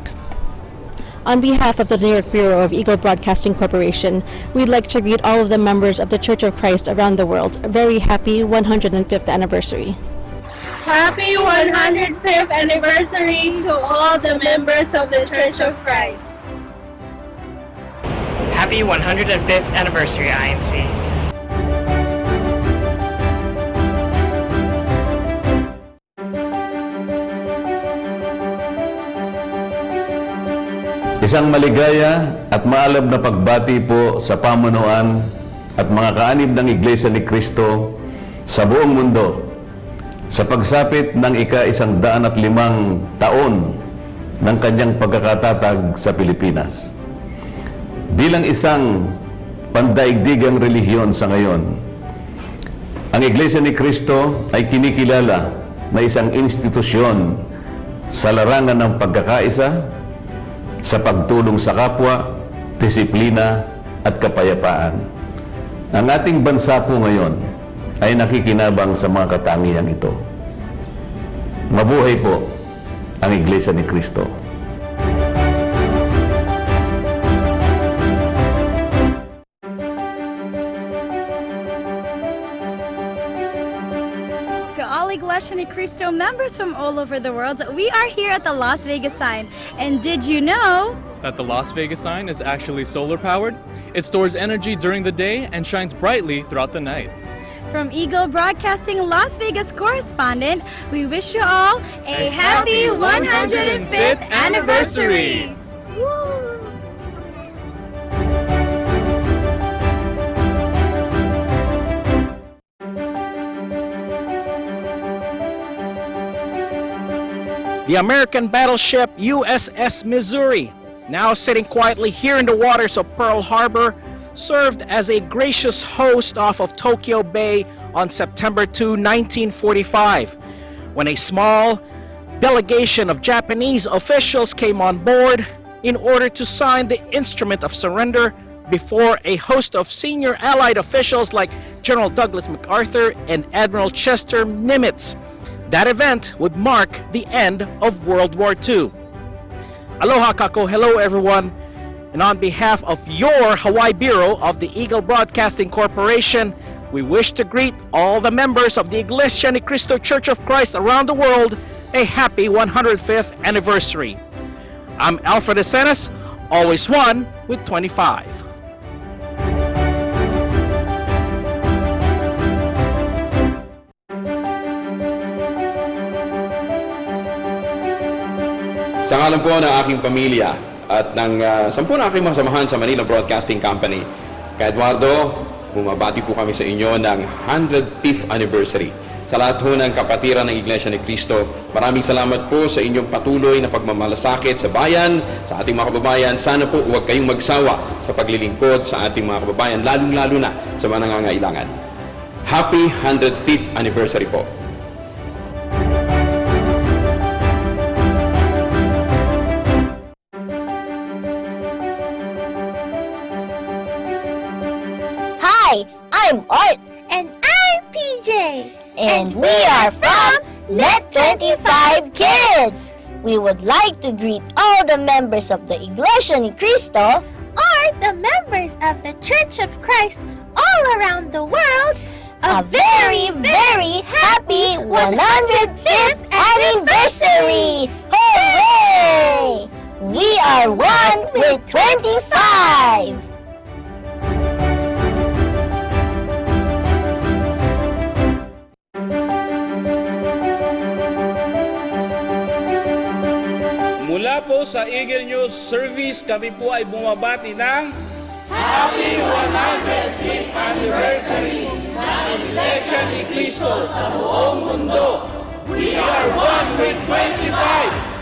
On behalf of the New York Bureau of Eagle Broadcasting Corporation, we'd like to greet all of the members of the Church of Christ around the world a very happy 105th anniversary. Happy 105th anniversary to all the members of the Church of Christ. Happy 105th anniversary, INC. Isang maligaya at maalab na pagbati po sa pamunuan at mga kaanib ng Iglesia ni Cristo sa buong mundo sa pagsapit ng ika-105 taon ng kanyang pagkakatatag sa Pilipinas. Bilang isang pandaigdigang relihiyon sa ngayon, ang Iglesia ni Cristo ay kinikilala na isang institusyon sa larangan ng pagkakaisa, sa pagtulong sa kapwa, disiplina at kapayapaan. Ang ating bansa po ngayon ay nakikinabang sa mga katangian ito. Mabuhay po ang Iglesia ni Cristo. To all Iglesia ni Cristo members from all over the world, we are here at the Las Vegas sign. And did you know that the Las Vegas sign is actually solar powered? It stores energy during the day and shines brightly throughout the night. From Eagle Broadcasting Las Vegas correspondent, we wish you all a happy 105th anniversary! The American battleship USS Missouri, now sitting quietly here in the waters of Pearl Harbor, served as a gracious host off of Tokyo Bay on September 2, 1945, when a small delegation of Japanese officials came on board in order to sign the instrument of surrender before a host of senior Allied officials like General Douglas MacArthur and Admiral Chester Nimitz. That event would mark the end of World War II. Aloha kako, hello everyone. And on behalf of your Hawaii Bureau of the Eagle Broadcasting Corporation, we wish to greet all the members of the Iglesia ni Cristo Church of Christ around the world a happy 105th anniversary. I'm Alfred Asenas, always one with 25. Sa ngalan po ng aking pamilya at ng 10 na aking mga samahan sa Manila Broadcasting Company, kay Eduardo, bumabati po kami sa inyo ng 105th anniversary. Sa lahat po ng kapatiran ng Iglesia ni Cristo, maraming salamat po sa inyong patuloy na pagmamalasakit sa bayan, sa ating mga kababayan. Sana po huwag kayong magsawa sa paglilingkod sa ating mga kababayan, lalong-lalo na sa mga nangangailangan. Happy 105th anniversary po. Hi, I'm Art. And I'm PJ. And we are from Net 25 Kids. We would like to greet all the members of the Iglesia ni Cristo or the members of the Church of Christ all around the world a very, very happy 105th anniversary! Hooray! We are one with 25! sa Eagle News Service, kami po ay bumabati ng Happy 105th Anniversary ng Iglesia ni Cristo sa buong mundo. We are one with 25.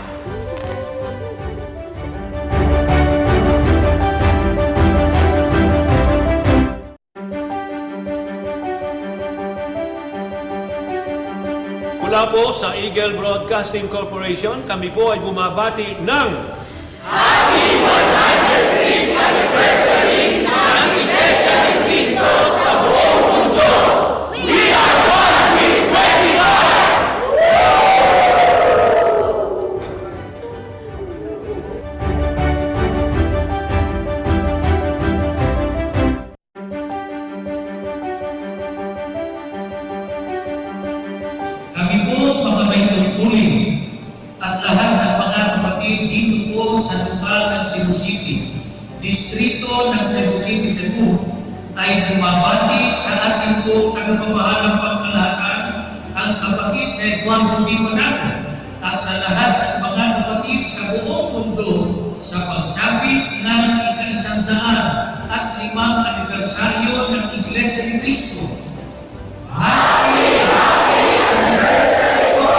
Mula po sa Eagle Broadcasting Corporation, kami po ay bumabati ng Happy 105th Anniversary ng Iglesia ni Cristo sa buong mundo. We are one with 25! kami po mga may tungkulin at lahat ng mga kapatid dito po sa lokal ng Cebu City, distrito ng Cebu City, Cebu, ay bumabati sa ating po tagapamahalang pangkalahatan, ang kapatid na Eduardo D. Manago, at sa lahat ng mga kapatid sa buong mundo sa pagsapit ng ika-105 anibersaryo ng Iglesia ni Cristo. Happy Anniversary po!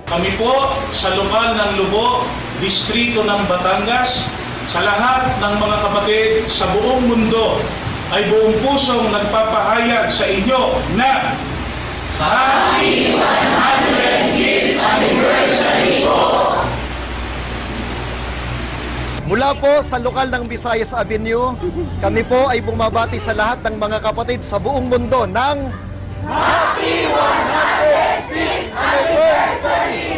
Kami po sa lokal ng Lubo, distrito ng Batangas, sa lahat ng mga kapatid sa buong mundo ay buong pusong nagpapahayag sa inyo na Happy 105th Anniversary po! Mula po sa lokal ng Visayas Avenue, kami po ay bumabati sa lahat ng mga kapatid sa buong mundo ng Happy 105th Anniversary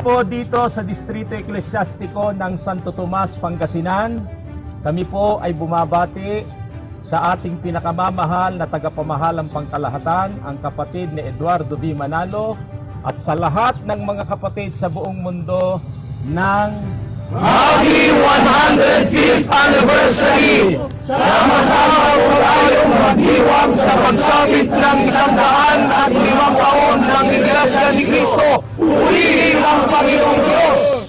po dito sa Distrito Eklesiastiko ng Santo Tomas, Pangasinan. Kami po ay bumabati sa ating pinakamamahal na tagapamahalang pangkalahatan, ang kapatid ni Eduardo V. Manalo, at sa lahat ng mga kapatid sa buong mundo ng Happy 105th Anniversary! Sama-sama po tayong magdiwang sa pagsapit ng 105 taon ng Iglesia ni Cristo. Purihin ang Panginoong Diyos!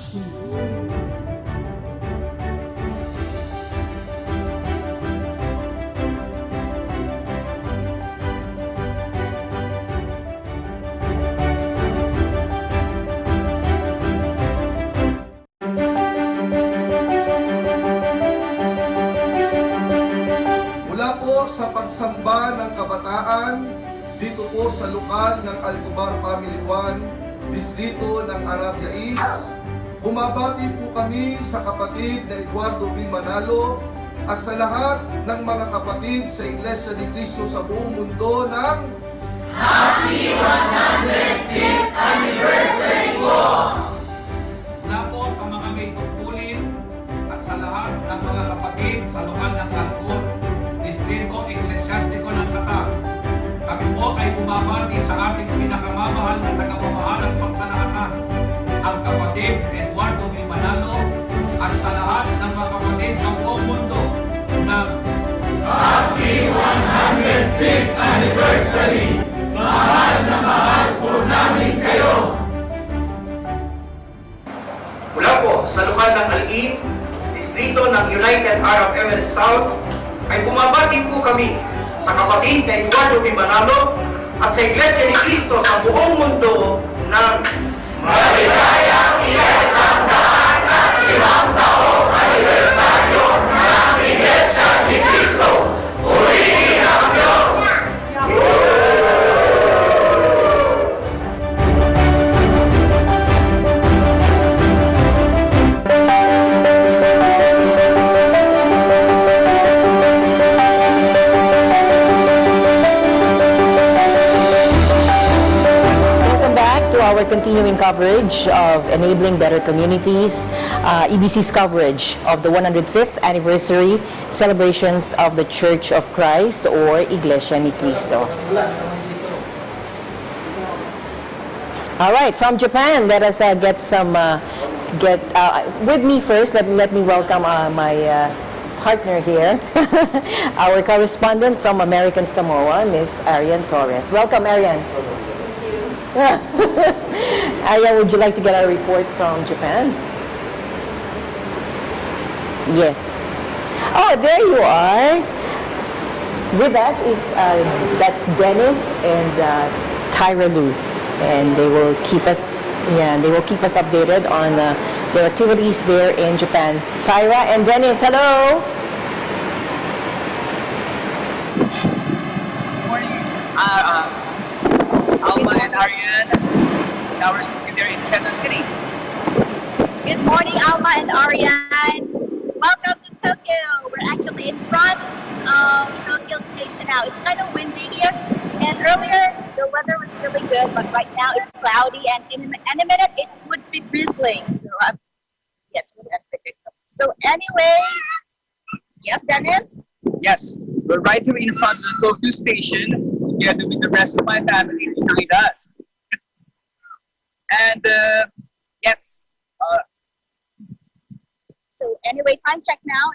Sa pagsamba ng kabataan dito po sa lokal ng Alcobar Family 1, distrito ng Arabia East. Bumabati po kami sa kapatid na Eduardo V. Manalo at sa lahat ng mga kapatid sa Iglesia ni Cristo sa buong mundo ng Happy 105th Anniversary po! Mula po sa mga may tungkulin at sa lahat ng mga kapatid sa lokal ng Calcor, Distrito Eklesiastiko ng Qatar. Kami po ay bumabati sa ating pinakamamahal na tagapamahalang pangkalahatan, ang kapatid Eduardo V. Manalo, at sa lahat ng mga kapatid sa buong mundo ng Happy 105th Anniversary! Mahal na mahal po namin kayo! Mula po sa lokal ng Al-In, distrito ng United Arab Emirates South, ay bumabati po kami sa kapatid na Eduardo V. Manalo at sa Iglesia ni Cristo sa buong mundo ng Maligayang ika-105 taong anibersaryo ng Iglesia ni Cristo. Purihin ang Diyos! Our continuing coverage of Enabling Better Communities, EBC's coverage of the 105th anniversary celebrations of the Church of Christ or Iglesia ni Cristo. All right, from Japan, let us get some, with me first, let me welcome my partner here, our correspondent from American Samoa, Ms. Arian Torres. Welcome, Arian. Arya, would you like to get a report from Japan? Yes. Oh, there you are. With us is that's Dennis and Tyra Lou, and they will keep us updated on their activities there in Japan. Tyra and Dennis, hello. Good morning, Alma and Ariane. Now we're sitting there in Quezon City. Good morning, Alma and Ariane. Welcome to Tokyo. We're actually in front of Tokyo Station now. It's kind of windy here, and earlier the weather was really good, but right now it's cloudy, and in a minute it would be drizzling. So it's really unpredictable. So anyway, yes, Dennis? Yes, we're right here in front of the Tokyo Station together with the rest of my family behind us. And yes. So anyway, time check now,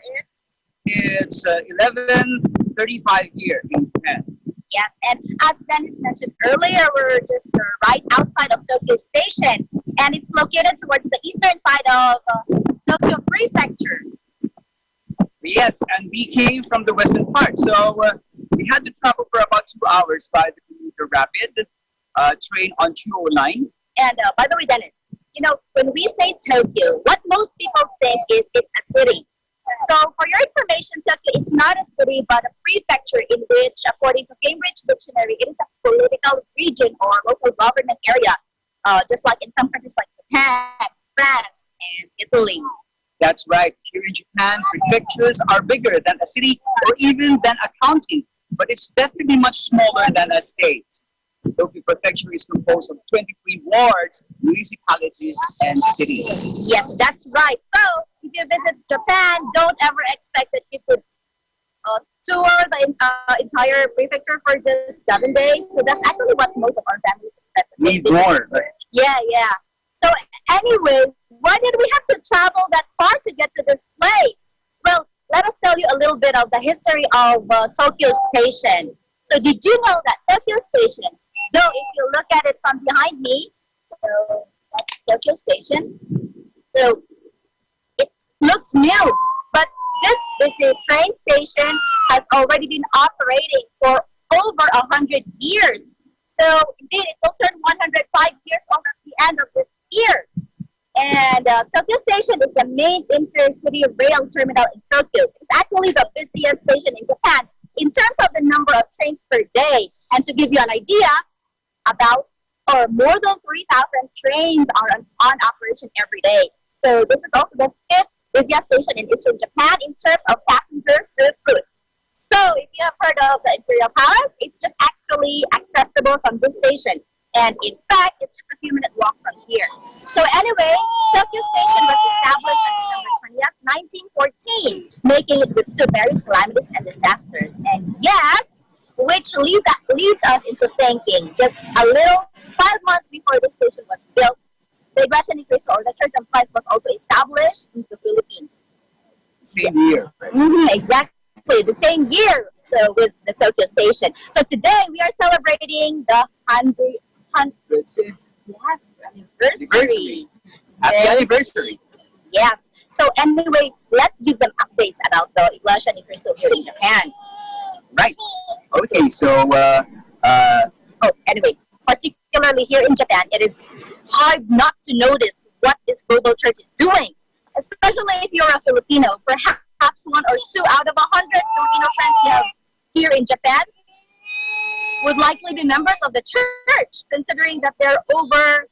it's 11:35 here in Japan. Yes, and as Dennis mentioned earlier, we're just right outside of Tokyo Station, and it's located towards the eastern side of Tokyo Prefecture. Yes, and we came from the western part, so we had to travel for about 2 hours by the commuter rapid train on Chuo line. And by the way, Dennis, you know, when we say Tokyo, what most people think is it's a city. So for your information, Tokyo is not a city, but a prefecture in which, according to Cambridge Dictionary, it is a political region or local government area, just like in some countries like Japan, France, and Italy. That's right. Here in Japan, prefectures are bigger than a city or even than a county, but it's definitely much smaller than a state. Tokyo Prefecture is composed of 23 wards, municipalities, and cities. Yes, that's right. So, if you visit Japan, don't ever expect that you could tour the entire prefecture for just 7 days. So that's actually what most of our families expect. Need more. Yeah. So anyway, why did we have to travel that far to get to this place? Well, let us tell you a little bit of the history of Tokyo Station. So did you know that Tokyo Station, though if you look at it from behind me, so that's Tokyo Station. So it looks new, but this is a train station has already been operating for over 100 years. So indeed, it will turn 105 years old at the end of this year. And Tokyo Station is the main intercity rail terminal in Tokyo. It's actually the busiest station in Japan in terms of the number of trains per day. And to give you an idea, more than 3,000 trains are on operation every day. So this is also the 5th busiest station in Eastern Japan in terms of passenger throughput. So if you have heard of the Imperial Palace, it's just actually accessible from this station. And in fact, it's just a few minute walk from here. So anyway, Tokyo Station was established on December 20th, 1914, making it withstood various calamities and disasters. And yes, which leads us into thinking, just a little 5 months before the station was built, the Iglesia ni Cristo, or the Church of Christ, was also established in the Philippines. Same year. Right? Exactly, the same year. So with the Tokyo Station. So today we are celebrating the 100th anniversary. Happy anniversary. Yes. So anyway, let's give them updates about the Iglesia ni Cristo here in Japan. Right. Okay. So anyway, particularly here in Japan, it is hard not to notice what this global church is doing, especially if you're a Filipino. Perhaps 1 or 2 out of 100 Filipino friends you have here in Japan would likely be members of the church, considering that there are over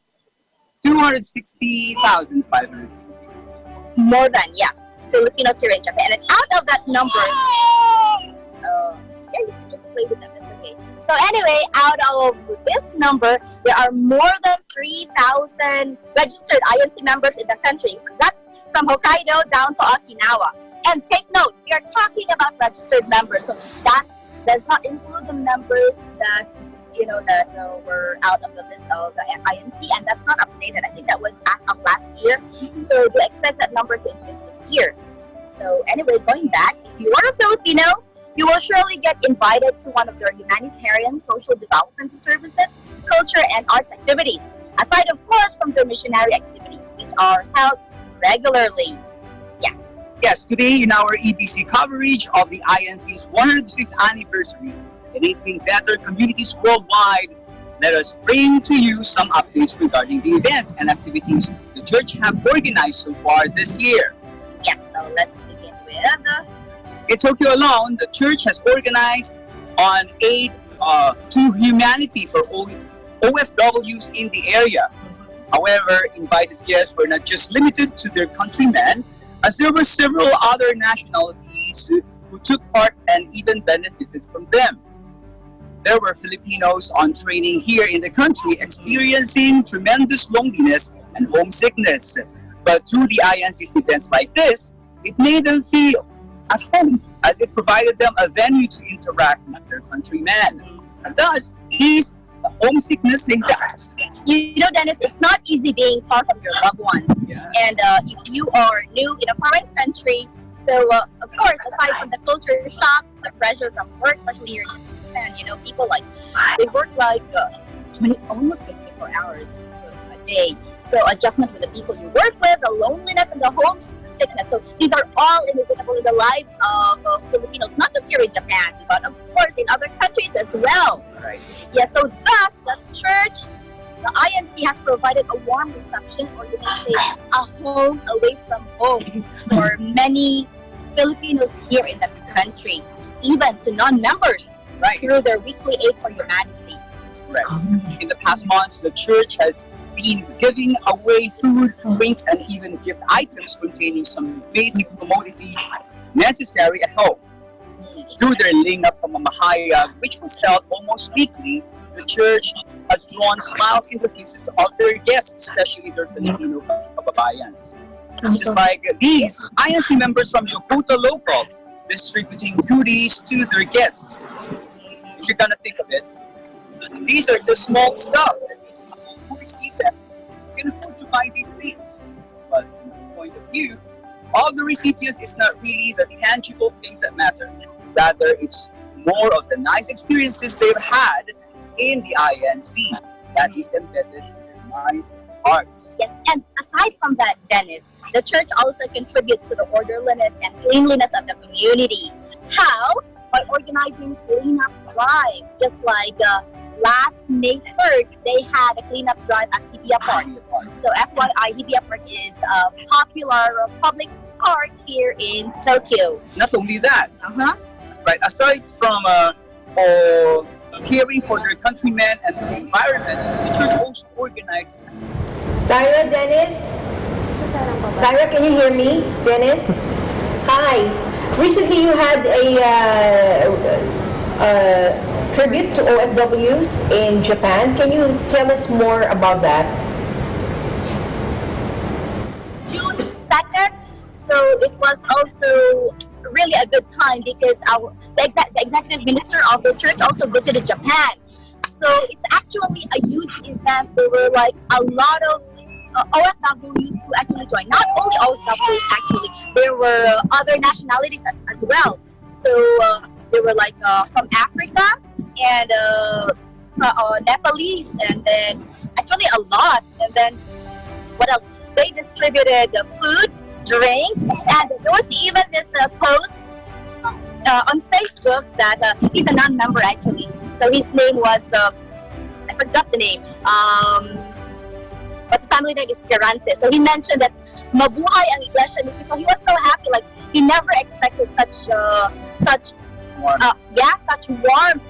260,500 more than, yes, Filipinos here in Japan. And out of that number, you can just play with them, that's okay. So anyway, out of this number, there are more than 3,000 registered INC members in the country. That's from Hokkaido down to Okinawa. And take note, we are talking about registered members. So that does not include the members that were out of the list of the INC, and that's not updated. I think that was as of last year. So we expect that number to increase this year. So anyway, going back, if you are a Filipino, You will surely get invited to one of their humanitarian social development services, culture, and arts activities, aside, of course, from their missionary activities, which are held regularly. Yes. Yes, today in our EBC coverage of the INC's 105th anniversary, enabling better communities worldwide, let us bring to you some updates regarding the events and activities the church have organized so far this year. Yes, so let's begin with... In Tokyo alone, the church has organized on aid to humanity for OFWs in the area. However, invited guests were not just limited to their countrymen, as there were several other nationalities who took part and even benefited from them. There were Filipinos on training here in the country experiencing tremendous loneliness and homesickness. But through the INC's events like this, it made them feel at home, as it provided them a venue to interact with their countrymen, and thus ease the homesickness they felt. You know, Dennis, it's not easy being far from your loved ones. Yeah. And if you are new in a foreign country, so of course, aside from the culture shock, the pressure from work, especially here in Japan, you know, people like, they work like almost 24 hours a day. So adjustment with the people you work with, the loneliness and the homesickness. So these are all inevitable in the lives of Filipinos, not just here in Japan, but of course in other countries as well. Right. Yeah, so thus the church, the INC has provided a warm reception, or you can say a home away from home for many Filipinos here in the country, even to non-members, right, through their weekly Aid for Humanity. That's correct. In the past months, the church has been giving away food, drinks, and even gift items containing some basic commodities necessary at home. Through their Lingap Pamamahayag, which was held almost weekly, the church has drawn smiles in the faces of their guests, especially their Filipino kababayans. Just like these INC members from Yokota Local, distributing goodies to their guests. If you're gonna think of it, these are just small stuff that these people who receive them can afford to buy these things. But from the point of view, all the recipients is not really the tangible things that matter. Rather, it's more of the nice experiences they've had in the INC that is embedded in their minds and hearts. Yes, and aside from that, Dennis, the church also contributes to the orderliness and cleanliness of the community. How? By organizing cleanup drives, just like last May 3rd, they had a cleanup drive at Hibiya Park. So FYI, Hibiya Park is a popular public park here in Tokyo. Not only that, right, aside from caring for their countrymen and the environment, the church also organizes. Tyra, Dennis? Tyra, can you hear me? Dennis? Hi. Recently you had a tribute to OFWs in Japan. Can you tell us more about that? June 2nd, so it was also really a good time because the executive minister of the church also visited Japan. So it's actually a huge event. There were like a lot of OFWs who actually joined. Not only OFWs, actually, there were other nationalities as well. So they were like from Africa and Nepalese, and then actually a lot. And then what else? They distributed food, drinks, and there was even this post on Facebook that he's a non-member actually. So his name was I forgot the name. But the family name is Ferrante. So he mentioned that mabuhay ang Iglesia ni Cristo. So he was so happy, like he never expected such warmth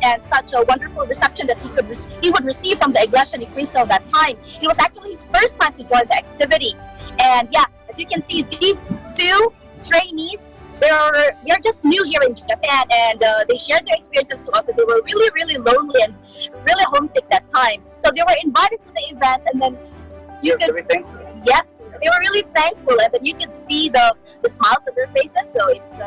and such a wonderful reception that he would receive from the Iglesia ni Cristo that time. It was actually his first time to join the activity. And yeah, as you can see, these two trainees, they're just new here in Japan, and they shared their experiences to us that they were really, really lonely and really homesick that time. So they were invited to the event, and then you could, yes, they were really thankful, and then you could see the smiles on their faces. So it's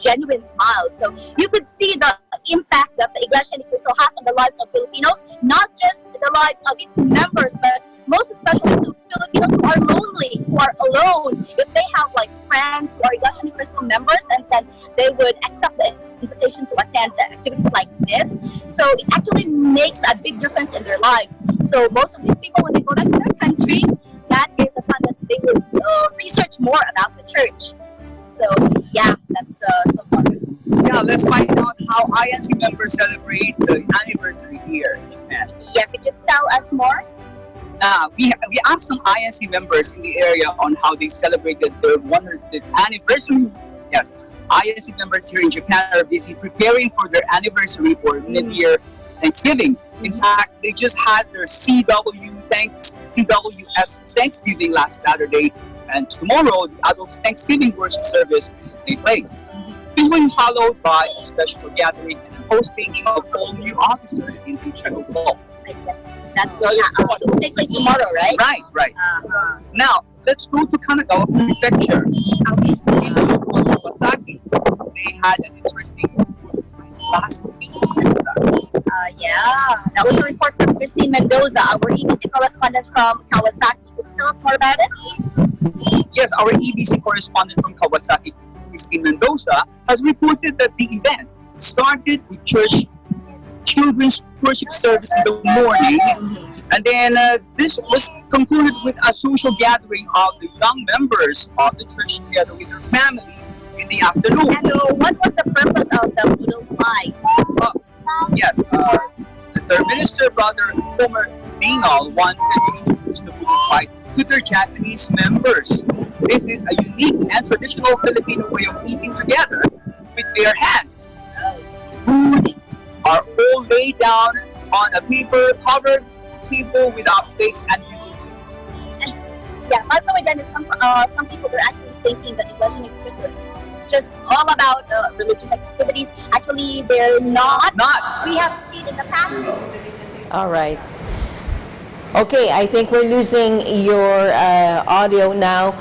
genuine smiles. So you could see the impact that the Iglesia ni Cristo has on the lives of Filipinos, not just the lives of its members, but most especially to Filipinos who are lonely, who are alone. If they have like friends who are Iglesia Ni Cristo members, and then they would accept the invitation to attend activities like this. So it actually makes a big difference in their lives. So most of these people, when they go back to their country, that is the time that they would research more about the church. So yeah, that's so fun. Yeah, let's find out how INC members celebrate the anniversary here in Japan. Yeah, could you tell us more? We asked some INC members in the area on how they celebrated their 105th anniversary. Yes, INC members here in Japan are busy preparing for their anniversary or mid-year Thanksgiving. In fact, they just had their CWS Thanksgiving last Saturday, and tomorrow the adults Thanksgiving worship service will take place. This will be followed by a special gathering and a hosting of all new officers in the Channel Hall. That will take place tomorrow, right? Right. Now, let's go to Kanagawa Prefecture. In Kawasaki, they had an interesting last week. Yeah, that was a report from Christine Mendoza, our EBC correspondent from Kawasaki. Could you tell us more about it? Yes, our EBC correspondent from Kawasaki, Christine Mendoza, has reported that the event started with children's worship service in the morning, and then this was concluded with a social gathering of the young members of the church together with their families in the afternoon. And what was the purpose of the noodle fight? Yes, their minister brother Homer Dinal wanted to introduce the noodle fight to their Japanese members. This is a unique and traditional Filipino way of eating together with bare hands. Food are all laid down on a paper-covered table without plates and utensils. Yeah, by the way, Dennis, some people are actually thinking that Iglesia Ni Cristo is just all about religious activities. Actually, they're not. We have seen in the past. All right. Okay, I think we're losing your audio now.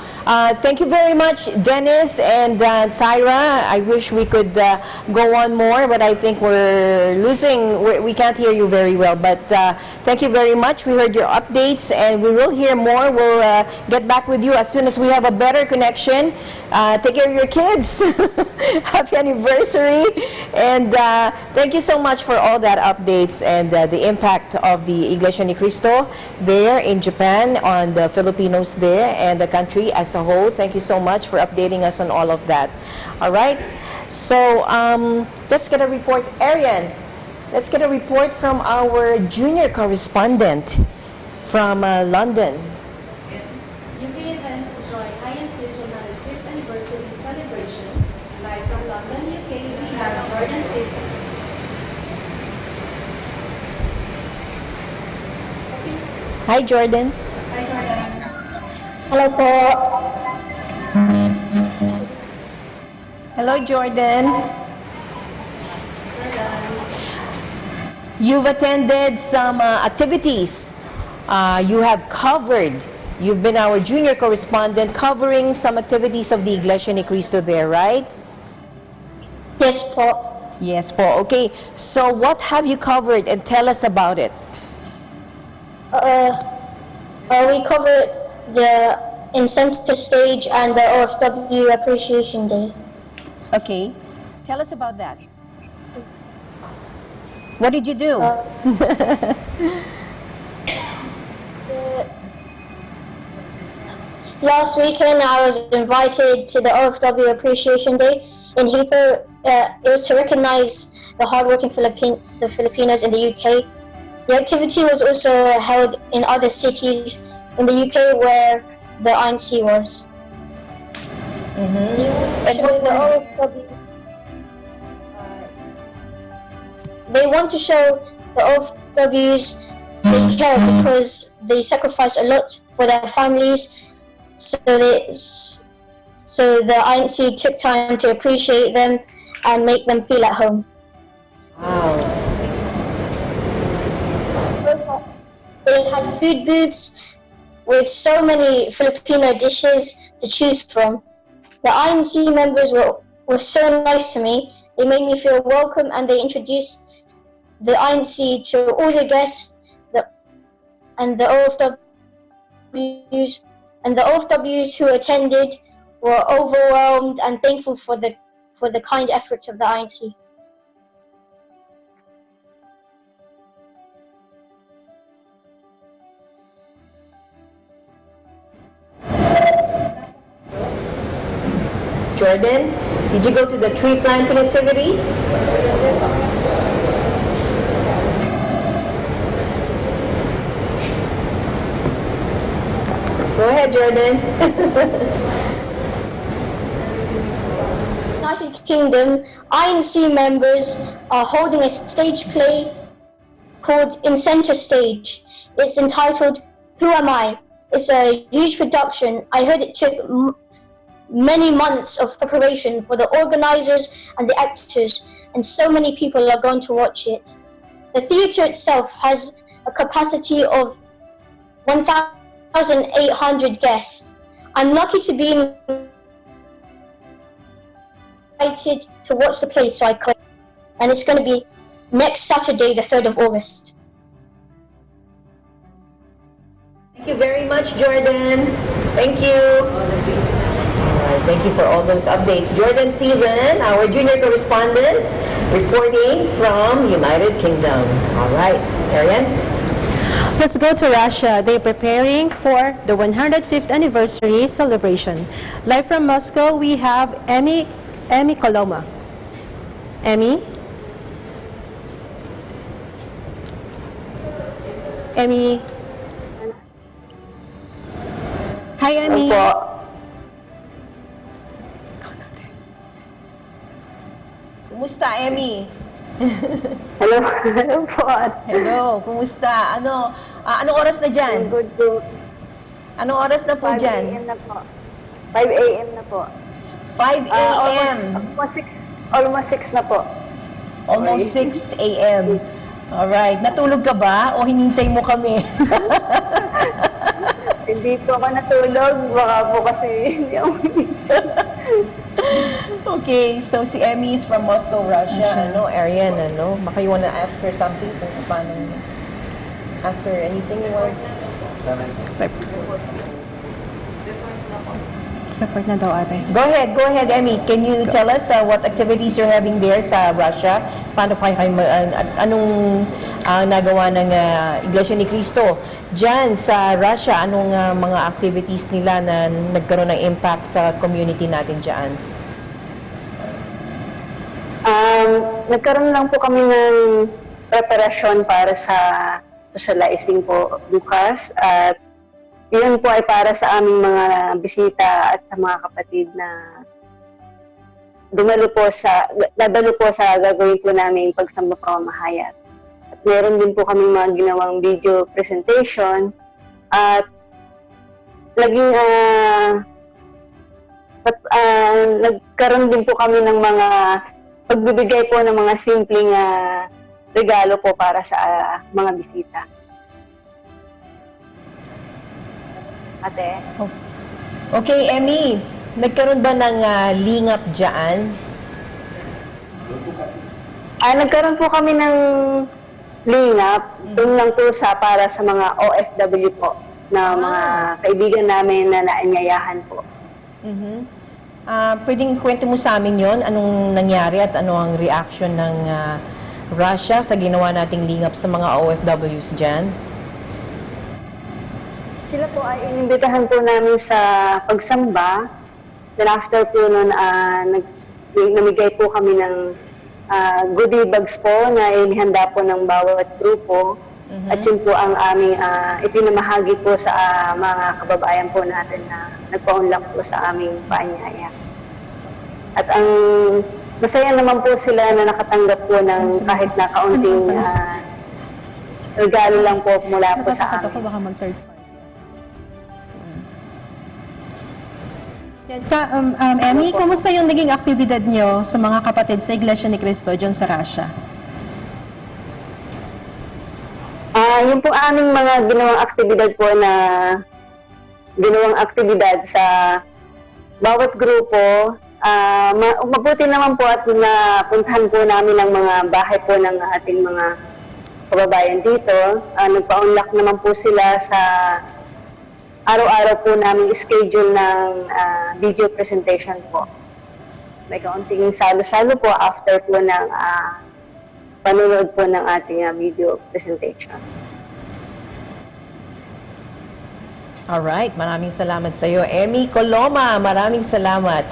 Thank you very much, Dennis and Tyra. I wish we could go on more, but I think we're losing, we can't hear you very well. But thank you very much. We heard your updates, and we will hear more. We'll get back with you as soon as we have a better connection. Take care of your kids. Happy anniversary. And thank you so much for all that updates and the impact of the Iglesia Ni Cristo there in Japan on the Filipinos there and the country as a whole. Thank you so much for updating us on all of that. All right, so let's get a report. Arian, let's get a report from our junior correspondent from London. UK intends to join INC's 105th anniversary celebration. Live from London, UK, we have Jordan Sister. Hi, Jordan. Hi, Jordan. Hello po. Hello, Jordan. You've attended some activities. You have covered. You've been our junior correspondent covering some activities of the Iglesia Ni Cristo there, right? Yes po. Yes po. Okay. So what have you covered, and tell us about it? We covered the incentive stage and the OFW Appreciation Day. Okay. Tell us about that. What did you do? Last weekend, I was invited to the OFW Appreciation Day in Heathrow. It was to recognize the hardworking Filipinos in the UK. The activity was also held in other cities in the UK where the INC was. And the OFW, they want to show the OFWs they care because they sacrifice a lot for their families. So the INC took time to appreciate them and make them feel at home. Wow. They had food booths with so many Filipino dishes to choose from. The INC members were so nice to me. They made me feel welcome, and they introduced the INC to all the guests and the OFWs who attended We're overwhelmed and thankful for the kind efforts of the INC. Jordan, did you go to the tree planting activity? Go ahead, Jordan. United Kingdom, INC members are holding a stage play called In Center Stage. It's entitled Who Am I? It's a huge production. I heard it took many months of preparation for the organizers and the actors, and so many people are going to watch it. The theater itself has a capacity of 1,800 guests. I'm lucky to be invited to watch the play, so I could. And it's going to be next Saturday, the 3rd of August. Thank you very much, Jordan. Thank you. Thank you for all those updates. Jordan Season, our junior correspondent, reporting from United Kingdom. All right, Ariane? Let's go to Russia. They're preparing for the 105th anniversary celebration. Live from Moscow, we have Emmy Coloma. Emmy? Emmy? Hi, Emmy. Kumusta, Emmy? Hello. Hello po. Hello, kumusta? Anong oras na dyan? Good po. Anong oras na po 5 dyan? a.m. na po. 5 a.m. na po. 5 a.m. Almost 6 na po. Almost 6 a.m. Alright. Natulog ka ba o hinintay mo kami? Hindi po ako natulog. Baka po kasi hindi ako hinintay. Okay, so si Emmy is from Moscow, Russia. Ariane, Baka you wanna ask her something? Kung paano, ask her anything you want? Report na daw, ate. Go ahead, Emmy. Can you tell us what activities you're having there sa Russia? Paano kayo anong nagawa ng Iglesia ni Cristo? Diyan sa Russia, anong mga activities nila na nagkaroon ng impact sa community natin diyan? Nagkaroon lang po kami ng preparasyon para sa socializing po bukas, at yun po ay para sa aming mga bisita at sa mga kapatid na dadalo po sa gagawin po namin pagsamba pamamahayat. At meron din po kami mga ginawang video presentation, at nagkaroon din po kami ng mga pagbibigay po ng mga simpleng regalo po para sa mga bisita. Ate? Okay, Emmy. Nagkaroon ba ng lingap dyan? Nagkaroon po kami ng lingap. Doon lang po para sa mga OFW po na mga kaibigan namin na naanyayahan po. Pwedeng kwento mo sa amin yon, anong nangyari at ano ang reaction ng Russia sa ginawa nating lingap sa mga OFWs dyan? Sila po ay inimbitahan po namin sa pagsamba. Then after po nun, namigay po kami ng goodie bags po na inihanda po ng bawat grupo. At yun po ang aming ipinamahagi po sa mga kababayan po natin na nagpaunlak po sa aming paanyaya. At ang masaya naman po sila na nakatanggap po ng kahit na kaunting regalo lang po mula po sa amin. Baka mag-third party. Emmy, kumusta yung naging aktibidad nyo sa mga kapatid sa Iglesia ni Cristo dyan sa Russia? Yung po aming mga ginawang aktibidad sa bawat grupo, mabuti naman po at napuntahan po namin ang mga bahay po ng ating mga kababayan dito. Nagpa-unlock naman po sila sa araw-araw po namin schedule ng video presentation po. May kaunting salo-salo po after po ng panunood po ng ating video presentation. Alright, maraming salamat sa iyo. Emmy Coloma, maraming salamat.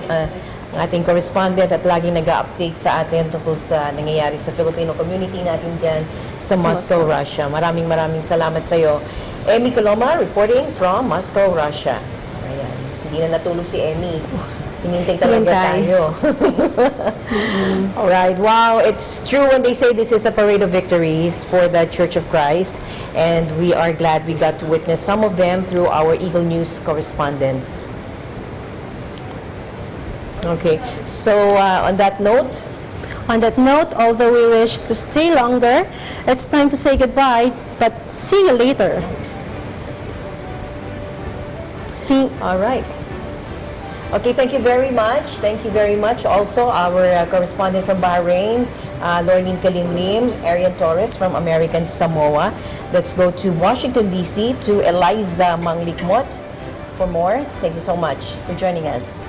Ang ating correspondent at laging nag-update sa atin tungkol sa nangyayari sa Filipino community natin dyan sa Moscow, Russia. Maraming salamat sa iyo. Emmy Coloma reporting from Moscow, Russia. Ayan, hindi na natulog si Emmy. Hinintay talaga tayo. Alright, wow, it's true when they say this is a parade of victories for the Church of Christ, and we are glad we got to witness some of them through our Eagle News correspondents. Okay, so on that note, although we wish to stay longer, it's time to say goodbye, but see you later. All right. Okay, thank you very much. Thank you very much. Also, our correspondent from Bahrain, Lorlene Kalinlim, Arian Torres from American Samoa. Let's go to Washington, D.C. to Eliza Manglikmot for more. Thank you so much for joining us.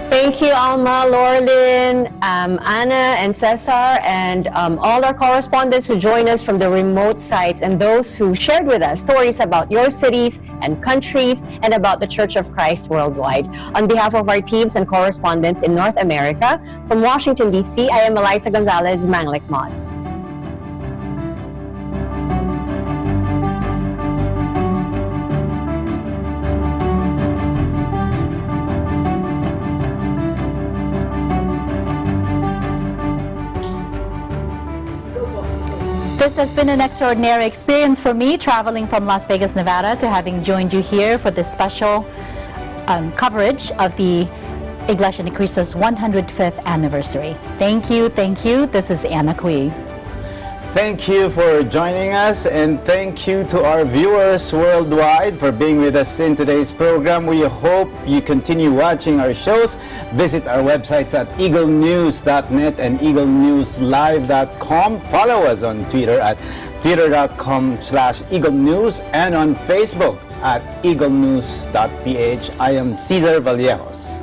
Thank you, Alma, Lorlyn, Anna, and Cesar, and all our correspondents who join us from the remote sites, and those who shared with us stories about your cities and countries and about the Church of Christ worldwide. On behalf of our teams and correspondents in North America, from Washington, D.C., I am Eliza Gonzalez Manglikmot. This has been an extraordinary experience for me, traveling from Las Vegas, Nevada, to having joined you here for this special coverage of the Iglesia ni Cristo's 105th anniversary. Thank you, thank you. This is Anna Cui. Thank you for joining us, and thank you to our viewers worldwide for being with us in today's program. We hope you continue watching our shows. Visit our websites at eaglenews.net and eaglenewslive.com. Follow us on Twitter at twitter.com/eaglenews and on Facebook at eaglenews.ph. I am Cesar Vallejos.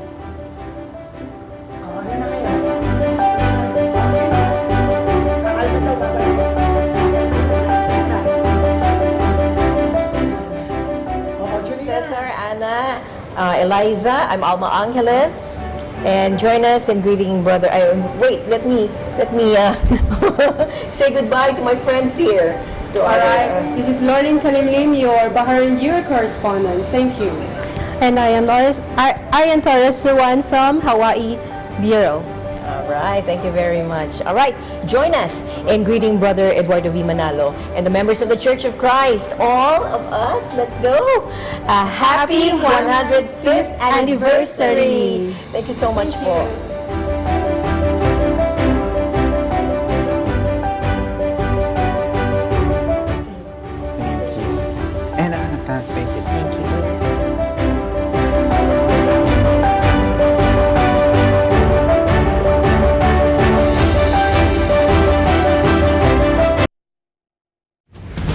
Eliza, I'm Alma Angeles, and join us in greeting brother. Wait, let me say goodbye to my friends here. This is Lorlyn Kalimlim, your Bahrain Bureau correspondent. Thank you. And I am Arian Torres Suwan from Hawaii Bureau. All right, thank you very much. All right, join us in greeting Brother Eduardo V. Manalo and the members of the Church of Christ. All of us, let's go. A happy 105th anniversary. Thank you so much po.